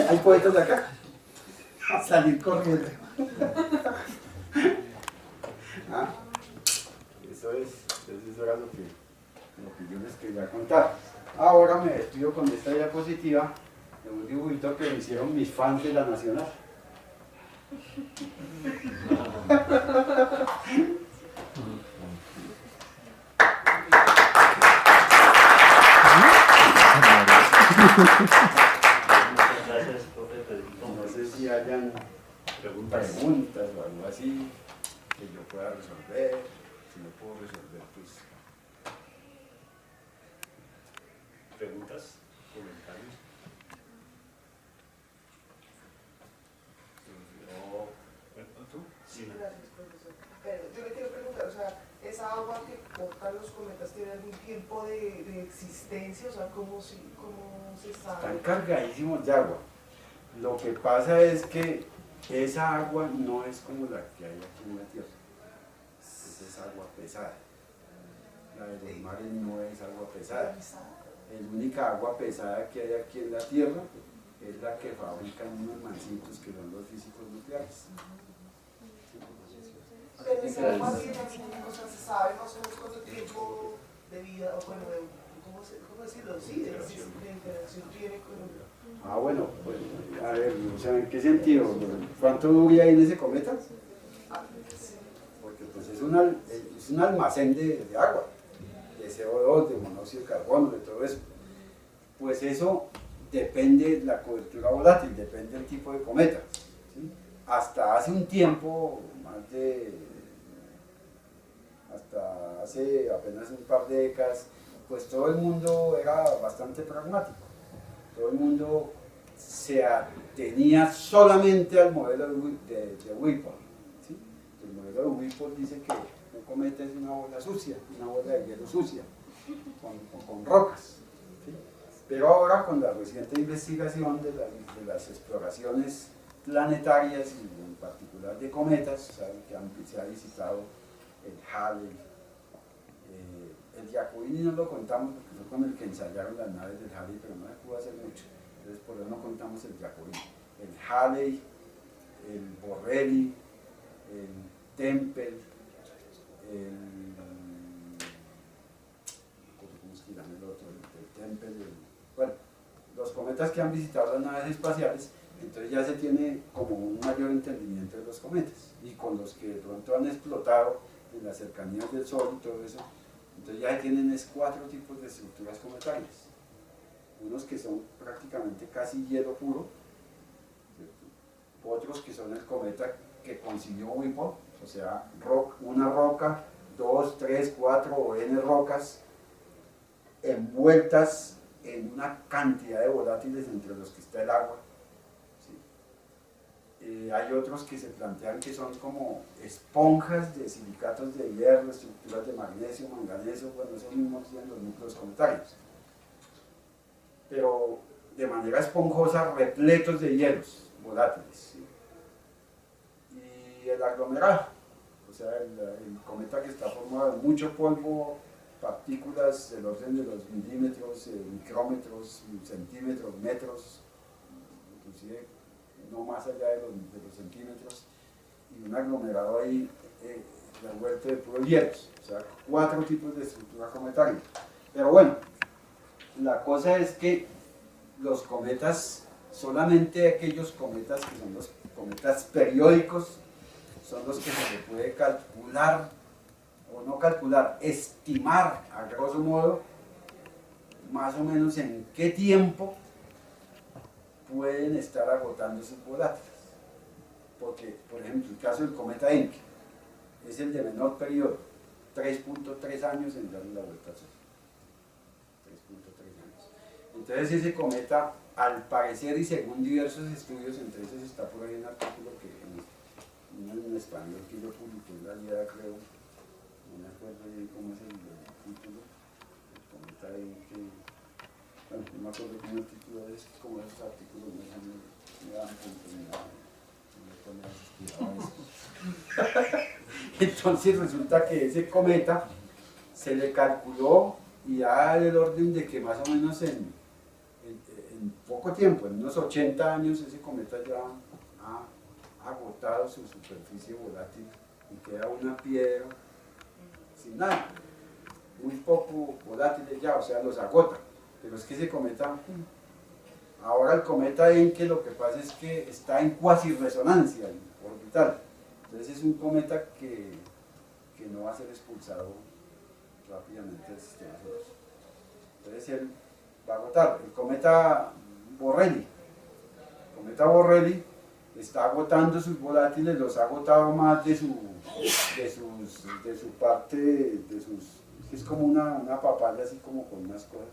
¿Hay poetas de acá? A salir corriendo. ¿Ah? Eso era lo que yo les quería contar. Ahora me despido con esta diapositiva de un dibujito que me hicieron mis fans de la Nacional. No sé si hayan preguntas o algo así que yo pueda resolver. Si no puedo resolver, pues preguntas, comentarios. ¿Tú? Sí. Gracias, profesor. Pero yo le quiero preguntar, o sea, ¿esa agua que botan los cometas tiene algún tiempo de existencia? O sea, ¿cómo se sabe? Están cargadísimos de agua. Lo que pasa es que esa agua no es como la que hay aquí en la Tierra. Esa es agua pesada. La de los mares no es agua pesada. La única agua pesada que hay aquí en la Tierra es la que fabrican unos mancitos que son los físicos nucleares. Pero esa agua tiene, o sea, se sabe más o menos cuánto tiempo de vida, o bueno, ¿cómo decirlo? Sí, de interacción tiene con... Ah, bueno, pues, a ver, o sea, ¿en qué sentido? ¿Cuánto dura ahí en ese cometa? Porque pues es un almacén de agua, de CO2, de monóxido de carbono, de todo eso. Pues eso depende de la cobertura volátil, depende del tipo de cometa. ¿Sí? Hasta hace un tiempo, hasta hace apenas un par de décadas, pues todo el mundo era bastante pragmático. Todo el mundo se atenía solamente al modelo de Whipple. ¿Sí? El modelo de Whipple dice que un cometa es una bola sucia, una bola de hielo sucia, con rocas. ¿Sí? Pero ahora con la reciente investigación de las exploraciones planetarias y en particular de cometas, ¿saben? Que se ha visitado el Halley, el Giacobini no lo contamos porque fue con el que ensayaron las naves del Halley, pero no se pudo hacer mucho, entonces por eso no contamos el Giacobini. El Halley, el Borrelli, el Tempel, ¿cómo se llama el otro? El Tempel, bueno, los cometas que han visitado las naves espaciales, entonces ya se tiene como un mayor entendimiento de los cometas, y con los que de pronto han explotado en las cercanías del Sol y todo eso. Entonces ya tienen 4 tipos de estructuras cometarias. Unos que son prácticamente casi hielo puro, ¿cierto? Otros que son el cometa que consiguió Whipple, o sea, una roca, 2, 3, 4 o n rocas envueltas en una cantidad de volátiles entre los que está el agua. Hay otros que se plantean que son como esponjas de silicatos de hierro, estructuras de magnesio, manganeso, bueno, eso mismo tienen los núcleos cometarios. Pero de manera esponjosa, repletos de hielos volátiles. ¿Sí? Y el aglomerado, o sea, el cometa que está formado de mucho polvo, partículas del orden de los milímetros, micrómetros, centímetros, metros, inclusive no más allá de los centímetros, y un aglomerado ahí revuelto de puros hielos, o sea, 4 tipos de estructura cometaria. Pero bueno, la cosa es que los cometas, solamente aquellos cometas que son los cometas periódicos, son los que se le puede calcular, o no calcular, estimar a grosso modo, más o menos en qué tiempo pueden estar agotando sus volátiles. Porque, por ejemplo, el caso del cometa Encke es el de menor periodo. 3.3 años en darle la vuelta al Sol. 3.3 años. Entonces ese cometa, al parecer y según diversos estudios, entre esos está por ahí un artículo que en español que yo publiqué en la Liga, creo, no me acuerdo bien cómo es el título, el cometa ahí que, bueno, no me acuerdo cómo el título es, como esos artículos me dan oportunidad, no me pone a eso. Entonces resulta que ese cometa se le calculó y da el orden de que más o menos en poco tiempo, en unos 80 años, ese cometa ya ha agotado su superficie volátil y queda una piedra sin nada, muy poco volátiles ya, o sea, los agota. Pero es que ese cometa, ahora el cometa Encke lo que pasa es que está en cuasi resonancia orbital. Entonces es un cometa que no va a ser expulsado rápidamente del sistema solar. Entonces él va a agotar. El cometa Borrelly está agotando sus volátiles, los ha agotado más de su parte, es como una papaya así como con unas cosas.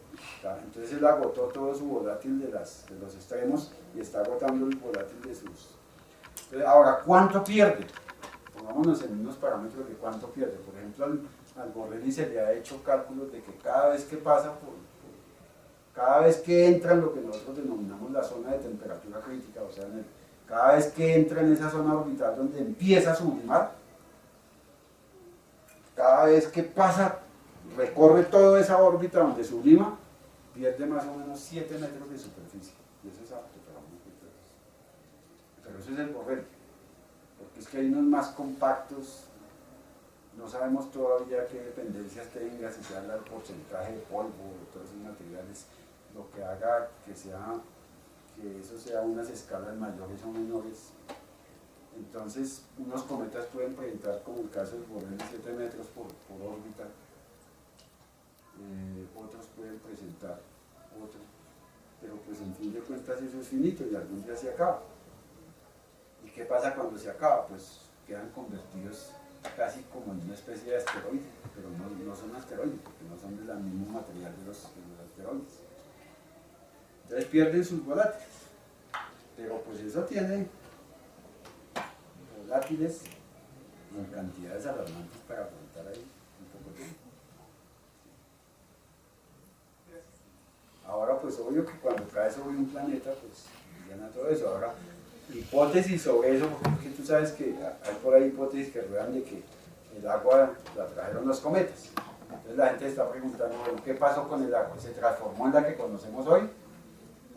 Entonces él agotó todo su volátil de los extremos y está agotando el volátil de sus... Entonces, ahora, ¿cuánto pierde? Pongámonos en unos parámetros de cuánto pierde. Por ejemplo, al Borrelly se le ha hecho cálculos de que cada vez que pasa cada vez que entra en lo que nosotros denominamos la zona de temperatura crítica, o sea, cada vez que entra en esa zona orbital donde empieza a sublimar, cada vez que pasa, recorre toda esa órbita donde sublima, pierde más o menos 7 metros de superficie. Y eso es apto para un objeto. Pero eso es el Borrelly, porque es que hay unos más compactos, no sabemos todavía qué dependencias tenga, si se habla del porcentaje de polvo, de todos esos materiales, lo que haga que eso sea unas escalas mayores o menores. Entonces, unos cometas pueden presentar, como el caso del Borrelly, 7 metros por órbita, otros pueden presentar otros, pero pues en fin de cuentas eso es finito y algún día se acaba. ¿Y qué pasa cuando se acaba? Pues quedan convertidos casi como en una especie de asteroide, pero no son asteroides, porque no son del mismo material de los asteroides. Entonces pierden sus volátiles, pero pues eso tiene volátiles en cantidades alarmantes para aguantar ahí un poco de tiempo. Ahora pues obvio que cuando cae sobre un planeta pues llena todo eso. Ahora hipótesis sobre eso, porque tú sabes que hay por ahí hipótesis que ruedan de que el agua la trajeron los cometas. Entonces la gente está preguntando, bueno, ¿qué pasó con el agua? ¿Se transformó en la que conocemos hoy?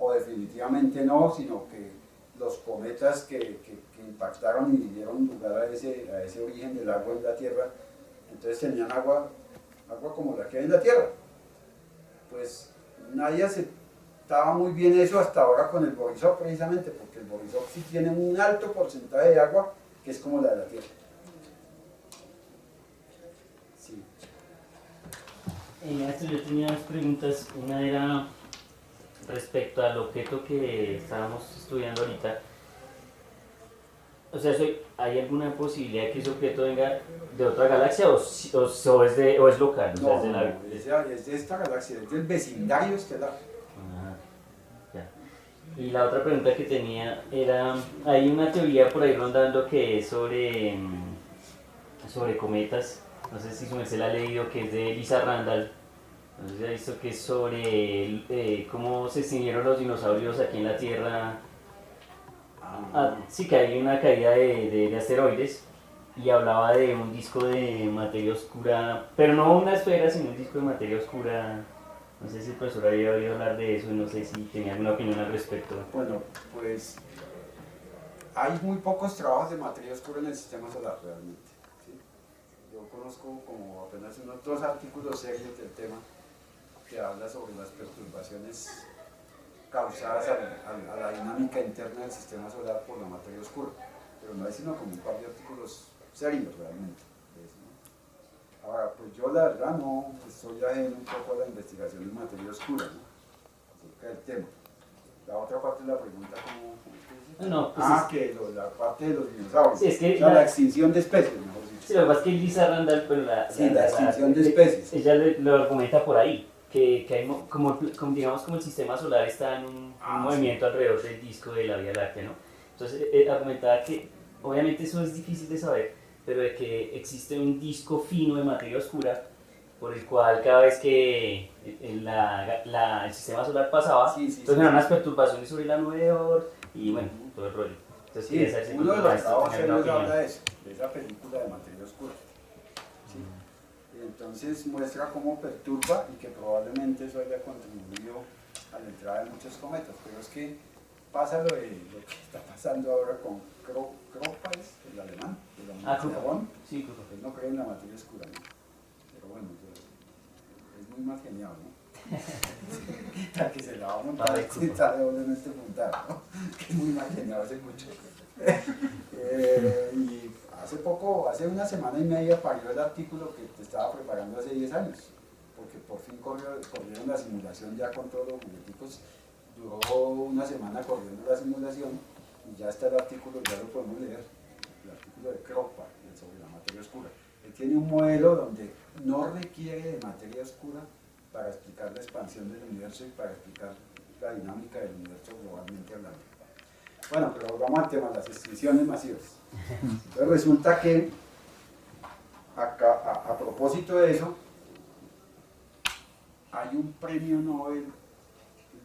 O definitivamente no, sino que los cometas que impactaron y dieron lugar a ese origen del agua en la Tierra, entonces tenían agua como la que hay en la Tierra. Pues nadie aceptaba muy bien eso hasta ahora con el Borisov, precisamente, porque el Borisov sí tiene un alto porcentaje de agua que es como la de la Tierra. Sí. Maestro, yo tenía dos preguntas. Una era respecto al objeto que estábamos estudiando ahorita. O sea, ¿hay alguna posibilidad de que ese objeto venga de otra galaxia o es local? O sea, es de esta galaxia, es del vecindario estelar. Ya. Y la otra pregunta que tenía era, hay una teoría por ahí rondando que es sobre cometas. No sé si su merced la ha leído, que es de Lisa Randall. No sé si ha visto que es sobre cómo se extinguieron los dinosaurios aquí en la Tierra. Sí, que hay una caída de asteroides y hablaba de un disco de materia oscura, pero no una esfera, sino un disco de materia oscura. No sé si el profesor había oído hablar de eso y no sé si tenía alguna opinión al respecto. Bueno, pues hay muy pocos trabajos de materia oscura en el sistema solar realmente. ¿Sí? Yo conozco como apenas unos 2 artículos serios del tema que habla sobre las perturbaciones causadas a la dinámica interna del sistema solar por la materia oscura, pero no hay sino como un par de artículos serios realmente de eso, ¿no? Ahora, pues yo la verdad no estoy ajeno un poco a la investigación de materia oscura, ¿no? Acerca del tema. La otra parte de la pregunta, ¿cómo No, pues que la parte de los dinosaurios, sí, es que o sea, la extinción de especies, mejor dicho. Sí, lo que pasa es que Lisa Randall, pero la extinción de especies. Ella lo argumenta por ahí, que hay digamos como el sistema solar está en un movimiento alrededor del disco de la Vía Láctea, ¿no? Entonces argumentaba que obviamente eso es difícil de saber, pero de que existe un disco fino de materia oscura por el cual cada vez que el sistema solar pasaba, entonces eran unas perturbaciones sobre la nube de Oort y bueno, todo el rollo. Entonces, sí, uno de los trabajos habla de eso, de esa película de materia oscura. ¿Sí? Y entonces muestra cómo perturba y que probablemente eso haya contribuido a la entrada de muchos cometas, pero es que pasa lo que está pasando ahora con Kroppa, el alemán, de la Universidad de Bonn. Sí, él no cree en la materia oscura, ¿no? Pero bueno, es muy mal genial, ¿no? Tal que se la va a montar en este puntal, ¿no? Que es muy mal genial, hace mucho. Y hace una semana y media parió el artículo que te estaba preparando hace 10 años, porque por fin corrieron la simulación ya con todos los jugueticos. Duró una semana corriendo la simulación y ya está el artículo, ya lo podemos leer, el artículo de Kroppa sobre la materia oscura. Él tiene un modelo donde no requiere de materia oscura para explicar la expansión del universo y para explicar la dinámica del universo globalmente hablando. Bueno, pero vamos al tema, las extinciones masivas. Entonces resulta que, a propósito de eso, hay un premio Nobel,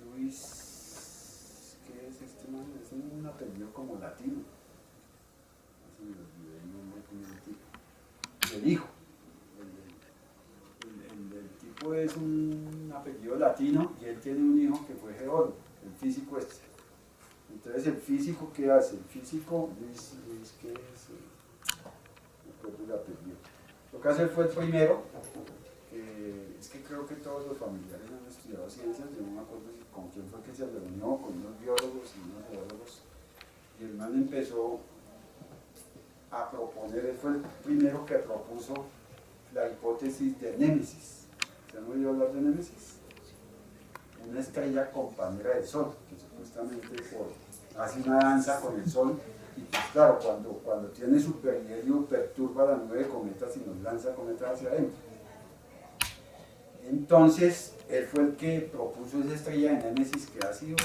Luis, ¿qué es este man? Es un apellido como latino. Se me olvidó el nombre con el tipo. El hijo. El tipo es un apellido latino y él tiene un hijo que fue geólogo, el físico este. Entonces, ¿el físico qué hace? El físico, Luis ¿qué es? No recuerdo el apellido. Lo que hace fue el primero, es que creo que todos los familiares han estudiado ciencias, yo no me acuerdo con quién fue que se reunió, con unos biólogos y unos geólogos, y el man empezó a proponer, él fue el primero que propuso la hipótesis de Némesis. ¿Se han oído hablar de Némesis? Una estrella compañera del Sol, que supuestamente hace una danza con el Sol, y pues claro, cuando tiene su perihelio perturba la nube de cometas y nos lanza cometas hacia adentro. Entonces, él fue el que propuso esa estrella de Némesis, que ha sido,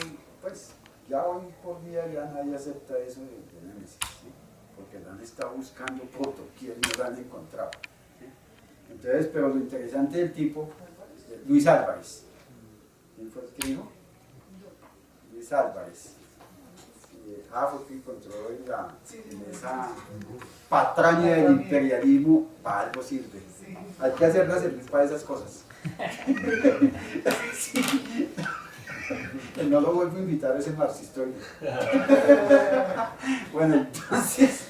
pues, ya hoy por día ya nadie acepta eso de Némesis, ¿sí? Porque la han estado buscando por doquier y no la han encontrado, ¿sí? Entonces, pero lo interesante del tipo, Luis Álvarez. ¿Quién fue el que dijo? Luis Álvarez. Fue que encontró en esa patraña del imperialismo, para algo sirve. Hay que hacerla servir para esas cosas. Sí. No lo vuelvo a invitar a ese marxistoide. Bueno, entonces,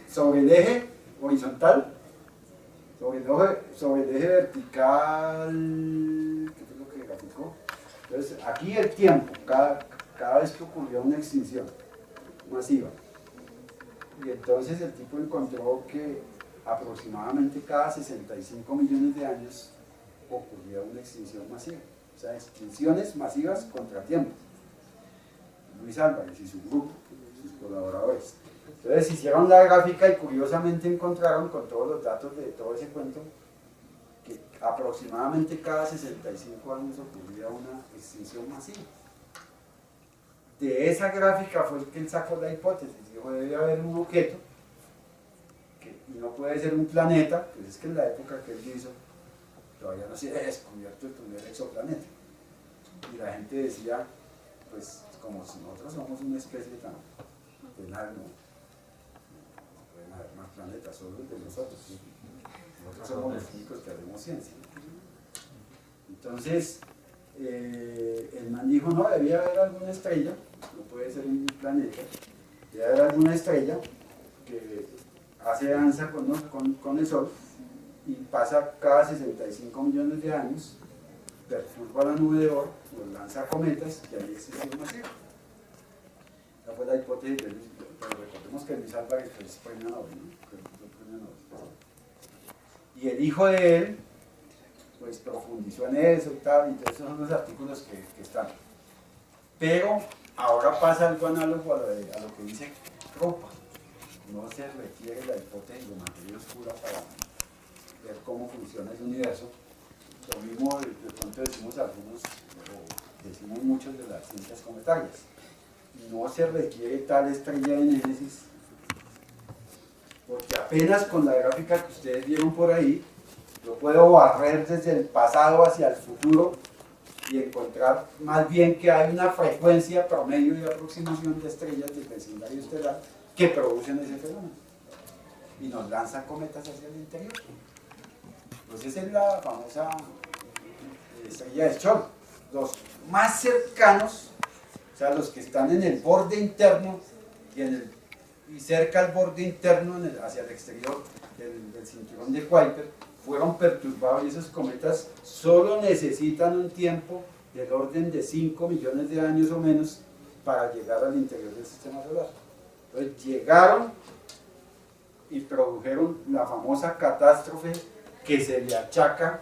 sobre el eje horizontal, sobre el eje vertical, ¿qué fue lo que graficó? Entonces, aquí el tiempo, cada vez que ocurrió una extinción masiva. Y entonces el tipo encontró que aproximadamente cada 65 millones de años ocurría una extinción masiva. O sea, extinciones masivas contra tiempo. Luis Álvarez y su grupo, sus colaboradores. Entonces hicieron la gráfica y curiosamente encontraron con todos los datos de todo ese cuento que aproximadamente cada 65 años ocurría una extinción masiva. De esa gráfica fue que él sacó la hipótesis, dijo debe haber un objeto y no puede ser un planeta, pues es que en la época que él hizo todavía no se había descubierto el primer exoplaneta y la gente decía, pues como si nosotros somos una especie tan penal, no pueden haber más planetas, solo el de nosotros, ¿sí? Nosotros somos los únicos que hacemos ciencia. Entonces el man dijo, no, debía haber alguna estrella, no puede ser un planeta, debe haber alguna estrella que hace danza con el Sol y pasa cada 65 millones de años, perturba la nube de Oort, nos lanza cometas y ahí existe un masivo. Esa fue la hipótesis de Luis, pero recordemos que Luis Álvarez fue premio Nobel, ¿no? Y el hijo de él pues profundizó en eso y tal, y todos esos son los artículos que están. Pero ahora pasa algo análogo a lo que dice Kroppa. no se requiere la hipótesis de materia oscura para ver cómo funciona el universo. Lo mismo de pronto decimos algunos, o decimos muchos de las ciencias cometarias. No se requiere tal estrella de Némesis, porque apenas con la gráfica que ustedes vieron por ahí, yo puedo barrer desde el pasado hacia el futuro y encontrar más bien que hay una frecuencia promedio de aproximación de estrellas del vecindario estelar que producen ese fenómeno y nos lanzan cometas hacia el interior. Pues esa es la famosa estrella de Scholl. Los más cercanos, o sea, los que están en el borde interno y cerca al borde interno hacia el exterior del cinturón de Kuiper, fueron perturbados, y esos cometas solo necesitan un tiempo del orden de 5 millones de años o menos para llegar al interior del sistema solar. Entonces llegaron y produjeron la famosa catástrofe que se le achaca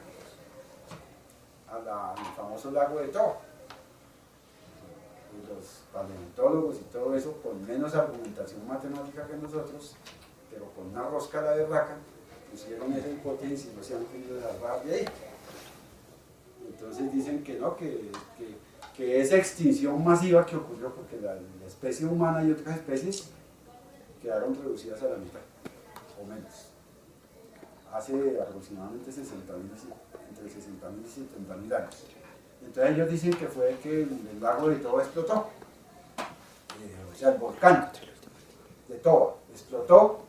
al famoso lago de Toba. Y los paleontólogos y todo eso, con menos argumentación matemática que nosotros, pero con una rosca a la berraca, pusieron esa hipótesis y no se han podido salvar de ahí. Entonces dicen que no, que esa extinción masiva que ocurrió porque la especie humana y otras especies quedaron reducidas a la mitad o menos hace aproximadamente 60.000, entre 60.000 y 70.000 años. Entonces ellos dicen que fue que el lago de Toba explotó, o sea, el volcán de Toba explotó,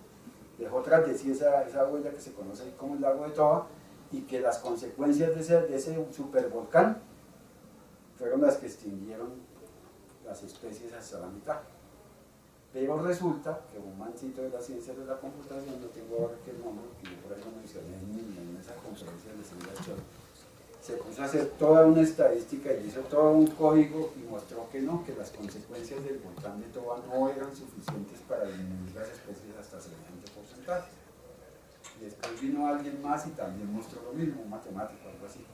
dejó tras de sí esa huella que se conoce como el lago de Toba, y que las consecuencias de ese supervolcán fueron las que extinguieron las especies hasta la mitad. Pero resulta que un mancito de las ciencias de la computación, no tengo ahora qué nombre, que yo por ahí lo mencioné en esa conferencia de Sandra, se puso a hacer toda una estadística y hizo todo un código y mostró que no, que las consecuencias del volcán de Toba no eran suficientes para disminuir las especies hasta semejante porcentaje. Y después vino alguien más y también mostró lo mismo, un matemático, algo así.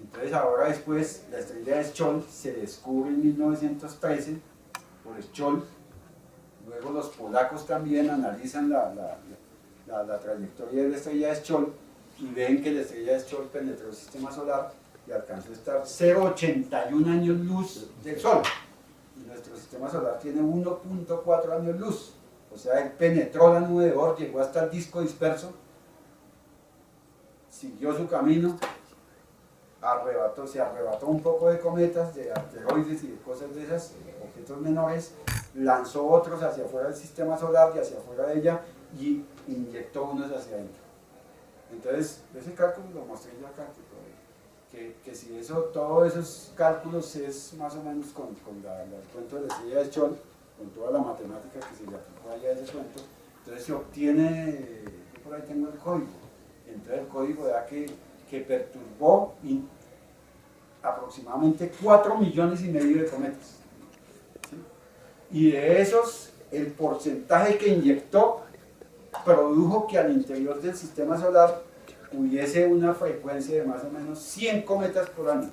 Entonces ahora después la estrella de Scholl se descubre en 1913 por Scholl. Luego los polacos también analizan la trayectoria de la estrella de Scholl y ven que la estrella de Scholl penetró el sistema solar y alcanzó a estar 0,81 años luz del Sol. Y nuestro sistema solar tiene 1,4 años luz. O sea, él penetró la nube de Oort, llegó hasta el disco disperso, siguió su camino, se arrebató un poco de cometas, de asteroides y de cosas de esas, objetos menores, lanzó otros hacia afuera del sistema solar y hacia afuera de ella y inyectó unos hacia adentro. Entonces, ese cálculo lo mostré yo acá, que si todos esos cálculos es más o menos con el cuento de la estrella de Scholl, con toda la matemática que se le aplicó allá a ese cuento, entonces se obtiene, yo por ahí tengo el código, entonces el código da que perturbó aproximadamente 4,5 millones de cometas. ¿Sí? Y de esos, el porcentaje que inyectó produjo que al interior del sistema solar hubiese una frecuencia de más o menos 100 cometas por año,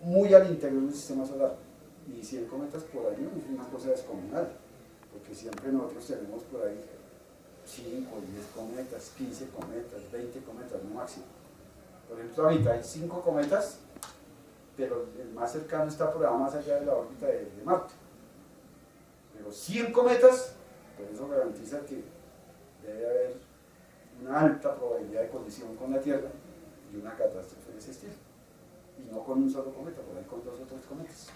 muy al interior del sistema solar. Y 100 cometas por año es una cosa descomunal, porque siempre nosotros tenemos por ahí 5, 10 cometas, 15 cometas, 20 cometas, no máximo. Por ejemplo, ahorita hay 5 cometas, pero el más cercano está por allá más allá de la órbita de Marte. Pero 100 cometas, pues eso garantiza que debe haber una alta probabilidad de colisión con la Tierra y una catástrofe de ese estilo. Y no con un solo cometa, por ahí con 2 o 3 cometas.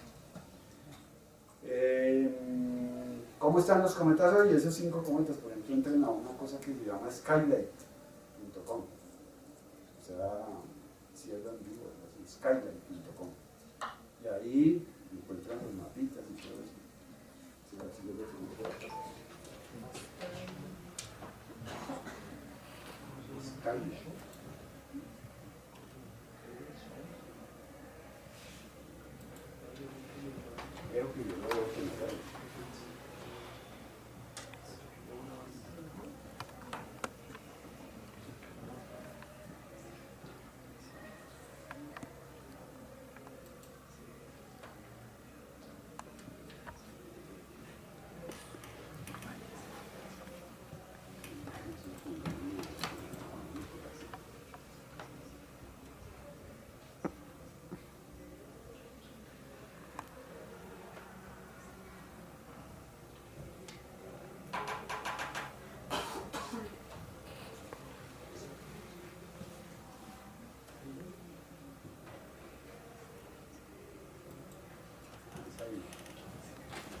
¿Cómo están los cometas hoy? Esos 5 cometas, por ejemplo, entran a una cosa que se llama skylight.com. O sea, cielo en vivo, skylight.com. Y ahí encuentran los mapitas y todo eso. Si lo tengo por acá. Skylight. Creo que yo lo voy a tener.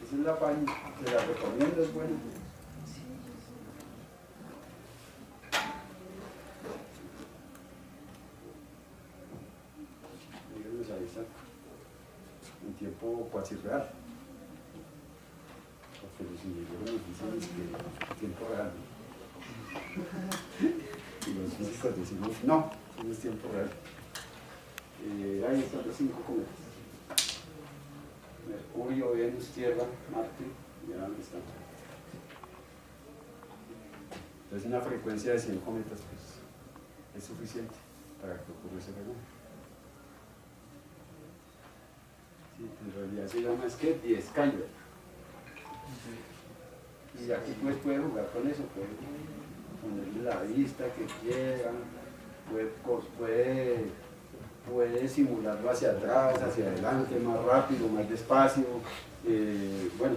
Esa es la página, se la recomiendo, es buena. Ellos nos avisan en tiempo cuasi real. Porque los ingenieros nos dicen que tiempo real, ¿no? Y los físicos decimos no es tiempo real. Ahí están los 5 cometas: Mercurio, Venus, Tierra, Marte, ya dónde están. Entonces una frecuencia de 100 cometas pues, es suficiente para que ocurra ese fenómeno. Sí, en realidad se llama The Skyler. Y aquí pues puede jugar con eso, puede ponerle la vista que quiera, puede simularlo hacia atrás, hacia adelante, más rápido, más despacio. Bueno,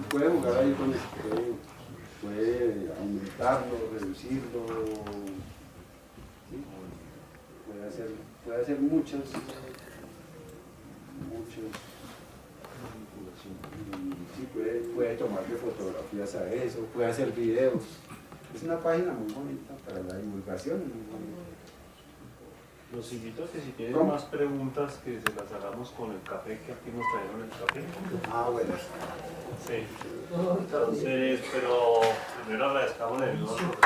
puede jugar ahí con eso, puede aumentarlo, reducirlo, ¿sí? Puede hacer muchas sí, puede tomarle fotografías a eso, puede hacer videos. Es una página muy bonita para la divulgación, muy bonita. Los invito a que si tienen más preguntas que se las hagamos con el café, que aquí nos trajeron el café. Ah, bueno. Sí. Entonces, pero primero agradezcamos el profesor.